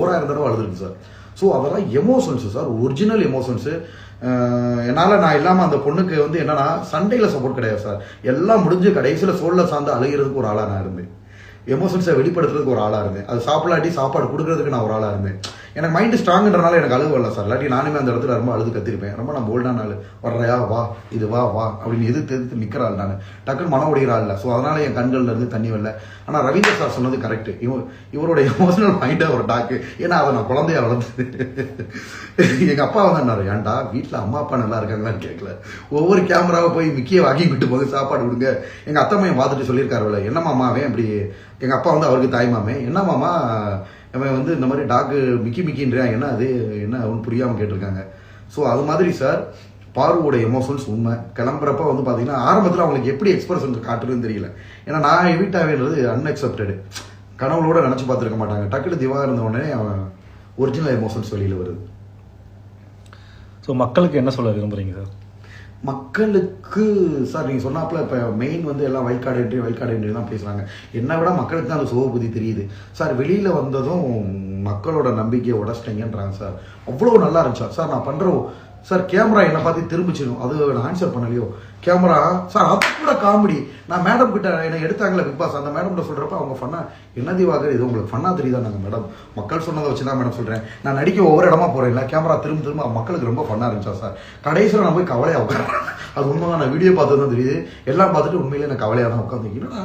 1000 தடவை அழுதுருக்கு சார். ஸோ அதெல்லாம் எமோஷன்ஸ் சார், ஒரிஜினல் எமோஷன்ஸ். என்னால் நான் இல்லாமல் அந்த பொண்ணுக்கு வந்து என்னன்னா சண்டையில் சப்போர்ட் கிடையாது சார். எல்லாம் முடிஞ்சு கடைசியில் சோல்ல சார்ந்து அழுகிறதுக்கு ஒரு ஆளாக நான் இருந்தேன். எமோஷன்ஸை வெளிப்படுத்துறதுக்கு ஒரு ஆளாக இருந்தேன். அது சாப்பிடாட்டி சாப்பாடு கொடுக்கறதுக்கு நான் ஒரு ஆளாக இருந்தேன். எனக்கு மைண்டு ஸ்ட்ராங்குன்றனால எனக்கு அழுகு வரல சார். இல்லாட்டி நானுமே அந்த இடத்துல ரொம்ப அழுது கத்திருப்பேன். ரொம்ப நான் போல்டான ஆள், வர்றையா வா இது வா வா அப்படின்னு எதிர்த்து நிற்கிற ஆள் நான், டக்குன்னு மனம் உடைகிற ஆள் இல்லை. ஸோ அதனால என் கண்கள்ல இருந்து தண்ணி வரல. ஆனால் ரவீந்தர் சார் சொன்னது கரெக்ட். இவரோட எமோஷனல் மைண்டை ஒரு டாக்கு. ஏன்னா அதை நான் குழந்தையா வளர்ந்தது. எங்க அப்பா வந்தாரு, ஏன்டா வீட்டில் அம்மா அப்பா நல்லா இருக்காங்களான்னு கேட்கல, ஒவ்வொரு கேமராவை போய் மிக்கிய வாங்கி விட்டு போது சாப்பாடு கொடுங்க. எங்க அத்தை மையம் பார்த்துட்டு சொல்லியிருக்காருல்ல, என்ன மாமாவே அப்படி, எங்க அப்பா வந்து அவருக்கு தாய் மாமே, என்ன மாமா அவன் வந்து இந்த மாதிரி டாக்கு மிக்கின்றான், என்ன அது என்ன அவனு புரியாமல் கேட்டிருக்காங்க. ஸோ அது மாதிரி சார் பார்வோட எமோஷன்ஸ் உண்மை. கிளம்புறப்ப வந்து பார்த்தீங்கன்னா ஆரம்பத்தில் அவங்களுக்கு எப்படி எக்ஸ்பிரஷன் காட்டுறதுன்னு தெரியல. ஏன்னா நான் எவிட்டாவேன்றது அன்எக்செப்டடு, கனவுளோட நினச்சி பார்த்துருக்க மாட்டாங்க. டக்குனு திவா இருந்த உடனே அவன் ஒரிஜினல் எமோஷன்ஸ் வெளியில் வருது. ஸோ மக்களுக்கு என்ன சொல்ல விரும்புறீங்க சார்? மக்களுக்கு சார் நீங்கள் சொன்னாப்புல இப்போ மெயின் வந்து எல்லாம் வயல்காடு என்ட்ரி தான் பேசுகிறாங்க. என்னை விட மக்களுக்கு தான் அந்த சுகபுதி தெரியுது சார். வெளியில் வந்ததும் மக்களோட நம்பிக்கையை உடச்சிட்டீங்கன்றாங்க சார். அவ்வளோ நல்லா இருந்துச்சா சார். நான் பண்ணுற சார் கேமரா என்னை பார்த்து திரும்பிச்சிடும், அது நான் ஆன்சர் பண்ணலையோ கேமரா சார். அது கூட காமெடி. நான் மேடம் கிட்ட என்னை எடுத்தாங்களே பிக் பாஸ், அந்த மேடம் கிட்ட சொல்கிறப்ப அவங்க ஃபன்னா, என்ன திவாகர் இது உங்களுக்கு ஃபன்னா தெரியுதா? நாங்கள் மேடம் மக்கள் சொன்னதை வச்சு தான் மேடம் சொல்கிறேன். நான் நடிக்க ஒவ்வொரு இடமா போகிறேன்ல, கேமரா திரும்ப மக்களுக்கு ரொம்ப ஃபன்னாக இருந்துச்சா சார். கடைசியில் நான் போய் கவலையாக உட்காரேன். அது உண்மைதான், நான் வீடியோ பார்த்து தான் தெரியுது. எல்லாம் பார்த்துட்டு உண்மையிலே நான் கவலையாக தான் உட்காந்து, என்னடா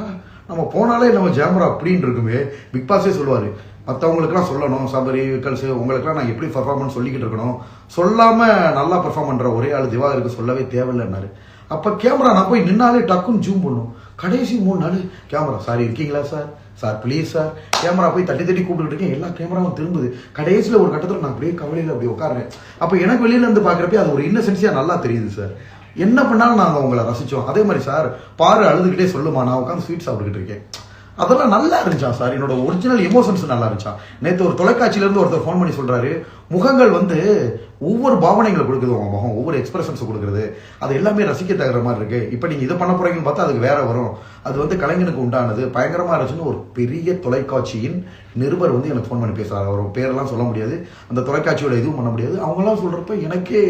நம்ம போனாலே நம்ம கேமரா அப்படின்னு இருக்குமே. பிக் பாஸே சொல்லுவார், மற்றவங்களுக்குலாம் சொல்லணும், சபரி விக்கல்ஸ் உங்களுக்குலாம் நான் எப்படி பர்ஃபார்மன்ஸ் சொல்லிக்கிட்டு இருக்கணும், சொல்லாமல் நல்லா பர்ஃபார்ம் பண்ணுற ஒரே ஆள் திவாகருக்கு சொல்லவே தேவையில்லைன்னாரு. அப்போ கேமரா நான் போய் நின்னாலே டக்குன்னு ஜூம் பண்ணும். கடைசி 3 நாள் கேமரா சார் இருக்கீங்களா sir, sir please sir, camera போய் தட்டி கூப்பிட்டுட்டு இருக்கேன். எல்லா கேமராவும் திரும்புது. கடைசியில் ஒரு கட்டத்தில் நான் அப்படியே கவலையில் அப்படி உட்காருறேன். அப்போ எனக்கு வெளியில இருந்து பார்க்குறப்ப அது ஒரு இன்னசென்சியாக நல்லா தெரியுது சார். என்ன பண்ணாலும் நாங்கள் உங்களை ரசித்தோம். அதே மாதிரி சார் பாரு அழுதுகிட்டே சொல்லுமா, நான் உட்காந்து ஸ்வீட் சாப்பிட்டுக்கிட்டு இருக்கேன். அதெல்லாம் நல்லா இருந்துச்சா சார். என்னோட ஒரிஜினல் எமோஷன்ஸ் நல்லா இருந்துச்சா. நேற்று ஒரு தொலைக்காட்சியிலேருந்து ஒருத்தர் ஃபோன் பண்ணி சொல்கிறாரு, முகங்கள் வந்து ஒவ்வொரு பாவனைகளை கொடுக்குது, உங்கள் முகம் ஒவ்வொரு எக்ஸ்பிரஷன்ஸை கொடுக்குறது, அது எல்லாமே ரசிக்க தகுற மாதிரி இருக்கு. இப்போ நீங்கள் இதை பண்ண போறீங்கன்னு பார்த்தா அதுக்கு வேற வரும், அது வந்து கலைஞனுக்கு உண்டானது பயங்கரமாக இருந்துச்சுன்னு ஒரு பெரிய தொலைக்காட்சியின் நிருபர் வந்து எனக்கு ஃபோன் பண்ணி பேசுகிறார். அவர் பேரெல்லாம் சொல்ல முடியாது, அந்த தொலைக்காட்சியோட இதுவும் பண்ண முடியாது. அவங்களாம் சொல்கிறப்ப எனக்கே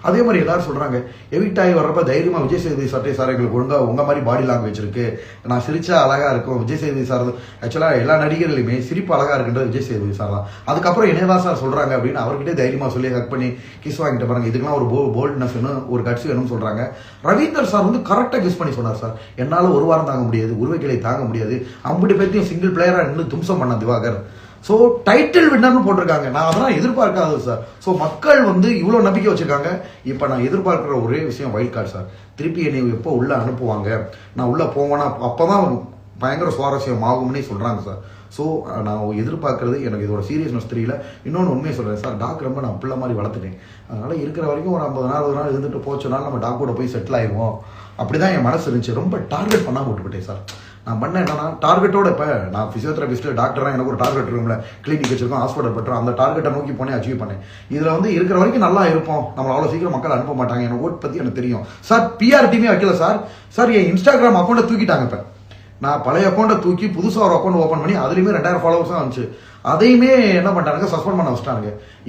அதே மாதிரி எல்லாரும் சொல்கிறாங்க, எவிட் ஆகி வர்றப்ப தைரியமாக விஜய் சேதுபதி சட்டை சார் எங்களுக்கு ஒழுங்காக உங்கள் மாதிரி பாடி லாங்குவேஜ் இருக்கு, நான் சிரிச்சா அழகாக இருக்கும். விஜய் சேதுபதி சார் ஆக்சுவலாக எல்லா நடிகர்களுமே சிரிப்பு அழகாக இருக்குன்றது விஜய் சேதுபதி சார் தான். அதுக்கப்புறம் என்னதான் சார் சொல்கிறாங்க அப்படின்னு அவர்கிட்டே தைரியமாக சொல்லி ஹக் பண்ணி கிஸ் வாங்கிட்டு பாருங்க, இதுக்கெல்லாம் ஒரு போல்ட்னஸ் வேணும், ஒரு கட்சி வேணும்னு சொல்கிறாங்க. ரவீந்தர் சார் வந்து கரெக்டாக கிஸ் பண்ணி சொன்னார் சார், என்னால் ஒரு வாரம் தாங்க முடியாது, உருவக்கிளை தாங்க முடியாது, 50 பேர்த்தையும் சிங்கிள் பிளேயராக நின்று தும்சம் பண்ண திவாகர். ஸோ டைட்டில் வின்னர்னு போட்டிருக்காங்க. நான் அதெல்லாம் எதிர்பார்க்காது சார். ஸோ மக்கள் வந்து இவ்வளோ நம்பிக்கை வச்சிருக்காங்க. இப்போ நான் எதிர்பார்க்குற ஒரே விஷயம் வைல்ட் கார்டு சார். திருப்பி என்னை எப்போ உள்ளே அனுப்புவாங்க, நான் உள்ளே போவேன்னா அப்போ தான் பயங்கர சுவாரஸ்யம் ஆகும்னே சொல்கிறாங்க சார். ஸோ நான் எதிர்பார்க்கறது, எனக்கு இதோட சீரியஸ்னஸ் தெரியல. இன்னொன்று உண்மையை சொல்கிறேன் சார், டாக் ரொம்ப நான் பிள்ளை மாதிரி வளர்த்துட்டேன். அதனால் இருக்கிற வரைக்கும் ஒரு 50 நாள் 60 நாள் இருந்துட்டு போச்சனால நம்ம டாக்கோட போய் செட்டில் ஆயிடுவோம் அப்படி தான் என் மனசு இருந்துச்சு. ரொம்ப டார்கெட் பண்ணாமல் விட்டுக்கிட்டேன் சார். நான் பண்ண என்னன்னா டார்கெட்டோட, இப்போ நான் ஃபிசியோதெரபிஸ்ட்டு டாக்டராக எனக்கு ஒரு டார்கெட் இருக்கும்ல, கிளினிக் வச்சிருக்கோம், ஹாஸ்பிட்டல் பட்டுறோம், அந்த டார்கெட்டை நோக்கி போனேன், அச்சீவ் பண்ணேன். இதில் வந்து இருக்கிற வரைக்கும் நல்லா இருப்போம், நம்மளை அவ்வளோ சீக்கிரம் மக்கள் அனுப்ப மாட்டாங்க. எனக்கு ஓட் பற்றி எனக்கு தெரியும் சார். பிஆர் டீமே வைக்கல சார். சார் என் இன்ஸ்டாகிராம் அக்கௌண்ட்டை தூக்கிட்டாங்க. இப்போ நான் பழைய அக்கௌண்ட்டை தூக்கி புதுசாக ஒரு அக்கௌண்ட் ஓப்பன் பண்ணி அதுலேயுமே 2000 ஃபாலோவர்ஸ் தான் வந்துச்சு. அதையுமே என்ன பண்ணிட்டாங்க, சஸ்பெண்ட் பண்ண வச்சிட்டாங்க.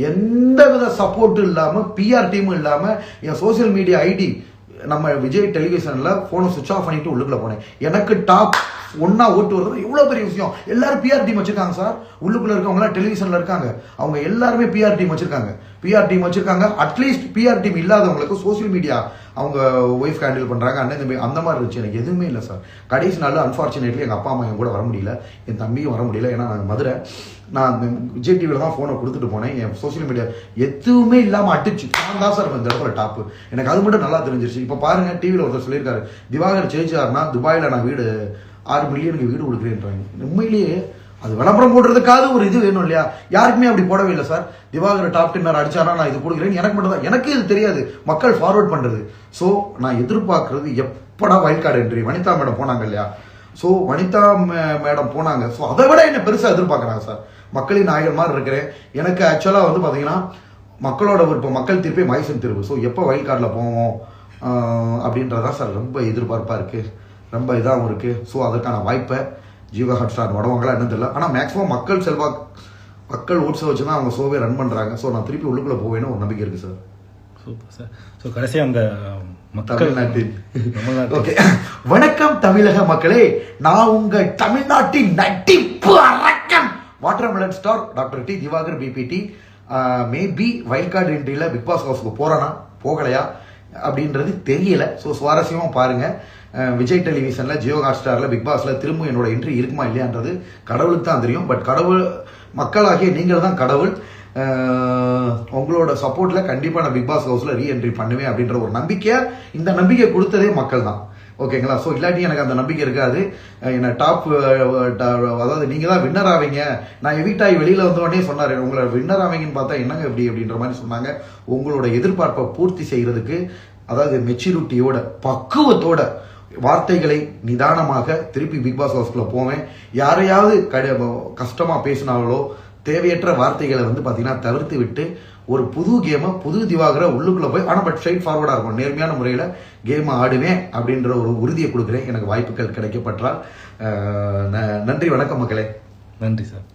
எந்த வித சப்போர்ட்டும் இல்லாமல், பிஆர் டீமும் இல்லாமல், என் சோசியல் மீடியா ஐடி நம்ம விஜய் டெலிவிஷன்ல போனை சுவிட்ச் ஆஃப் பண்ணிட்டு உள்ளுக்குள்ள போனேன். எனக்கு டாப் 1 ஓட்டு வருது, எவ்வளவு பெரிய விஷயம். எல்லாரும் பிஆர் டீம் வச்சிருக்காங்க சார். உள்ளுக்குள்ள இருக்கவங்க எல்லாம் டெலிவிஷன்ல இருக்காங்க, அவங்க எல்லாருமே பிஆர் டீம் வச்சிருக்காங்க. அட்லீஸ்ட் பிஆர் டீம் இல்லாதவங்களுக்கு சோசியல் மீடியா அவங்க ஒய்ஃப் ஹேண்டில் பண்றாங்க, அண்ணன் தம்பி அந்த மாதிரி இருந்துச்சு. எனக்கு எதுவுமே இல்லை சார். கடைசி நாள் அன்பார்ச்சுனேட்லி எங்க அப்பா அம்மா என் கூட வர முடியல, என் தம்பியும் வர முடியல. ஏன்னா நாங்கள் மதுரை, நான் விஜய் டிவியில் தான் ஃபோனை கொடுத்துட்டு போனேன். என் சோசியல் மீடியா எதுவுமே இல்லாமல் அடிச்சு நான் தான் சார் இந்த இடத்துல டாப்பு. எனக்கு அது மட்டும் நல்லா தெரிஞ்சிருச்சு. இப்போ பாருங்க, டிவியில் ஒருத்தர் சொல்லியிருக்காரு, திவாகர் ஜெயிச்சாருன்னா துபாயில் நான் வீடு 6 மில்லியனுக்கு வீடு கொடுக்குறேன்றாங்க. உண்மையிலேயே அது விளம்பரம் போடுறதுக்காக ஒரு இது வேணும் இல்லையா? யாருக்குமே அப்படி போடவே இல்லை சார். திவாகர் டாப் 10 அடிச்சாரா நான் இது கொடுக்குறேன், எனக்கு மட்டும் தான், எனக்கு இது தெரியாது, மக்கள் ஃபார்வர்ட் பண்றது. ஸோ நான் எதிர்பார்க்கறது எப்படா wild card entry. Vanitha madam போனாங்க இல்லையா? ஸோ வனிதா மேடம் போனாங்க. ஸோ அதை விட என்ன பெருசாக எதிர்பார்க்குறாங்க சார். மக்களின் நாயகர் மாதிரி இருக்கிறேன். எனக்கு ஆக்சுவலாக வந்து பார்த்தீங்கன்னா மக்களோட விருப்பம், மக்கள் தீர்ப்பே மகேசன் தீர்ப்பு. ஸோ எப்போ வைல்ட் கார்டில் போவோம் அப்படின்றதான் சார் ரொம்ப எதிர்பார்ப்பாக இருக்குது, ரொம்ப இதாகவும் இருக்குது. ஸோ அதற்கான வாய்ப்பை ஜீவா ஹாட்ஸ்டார் வடவங்களா என்ன தெரியல, ஆனால் மேக்ஸிமம் மக்கள் ஓட்ஸை வச்சு தான் அவங்க ஷோவே ரன் பண்ணுறாங்க. ஸோ நான் திருப்பி உள்ளுக்குள்ளே போவேன்னு ஒரு நம்பிக்கை இருக்குது சார். Super sir. ஸோ கடைசியாக அந்த தமிழ்நாட்டின் ஓகே, வணக்கம் தமிழக மக்களே, நான் உங்கள் தமிழ்நாட்டின் நட்டிப்பு அரக்கன் watermelon star doctor D Diwakar பிபிடி. மேபி வைல்ட் கார்டு என்ட்ரியில் பிக் பாஸ் ஹவுஸ்க்கு போகிறானா போகலையா அப்படின்றது தெரியல. ஸோ சுவாரஸ்யமாக பாருங்கள். விஜய் டெலிவிஷனில் ஜியோ ஹாட்ஸ்டாரில் பிக் பாஸில் திரும்ப என்னோட என்ட்ரி இருக்குமா இல்லையான்றது கடவுளுக்கு தான் தெரியும். பட் கடவுள் மக்களாகிய நீங்கள் தான் கடவுள். உங்களோட சப்போர்ட்டில் கண்டிப்பாக நான் பிக் பாஸ் ஹவுஸில் ரீஎன்ட்ரி பண்ணுவேன் அப்படின்ற ஒரு நம்பிக்கையை இந்த நம்பிக்கை கொடுத்ததே மக்கள் தான். ஓகேங்களா? ஸோ இல்லாட்டி எனக்கு அந்த நம்பிக்கை இருக்காது. என்ன டாப் அதாவது நீங்கள் தான் வின்னர் ஆவீங்க. நான் எவிக்ட் ஆகி வெளியில் வந்தோடனே சொன்னார் உங்களை வின்னர் ஆவீங்கன்னு பார்த்தா என்னங்க இப்படி அப்படின்ற மாதிரி சொன்னாங்க. உங்களோட எதிர்பார்ப்பை பூர்த்தி செய்கிறதுக்கு அதாவது மெச்சூரிட்டியோட பக்குவத்தோட வார்த்தைகளை நிதானமாக திருப்பி பிக் பாஸ் ஹவுஸ்குள்ள போவேன். யாரையாவது கஷ்டமாக பேசினாங்களோ தேவையற்ற வார்த்தைகளை வந்து பார்த்தீங்கன்னா தவிர்த்து விட்டு ஒரு புது கேமை புது திவாகரை உள்ளுக்குள்ளே போய் ஆனால் பட் ஸ்ட்ரைட் ஃபார்வர்டாக இருக்கும் நேர்மையான முறையில் கேமை ஆடுவேன் அப்படின்ற ஒரு உறுதியை கொடுக்குறேன். எனக்கு வாய்ப்புகள் கிடைக்கப்பட்டால். நன்றி, வணக்கம் மக்களே. நன்றி சார்.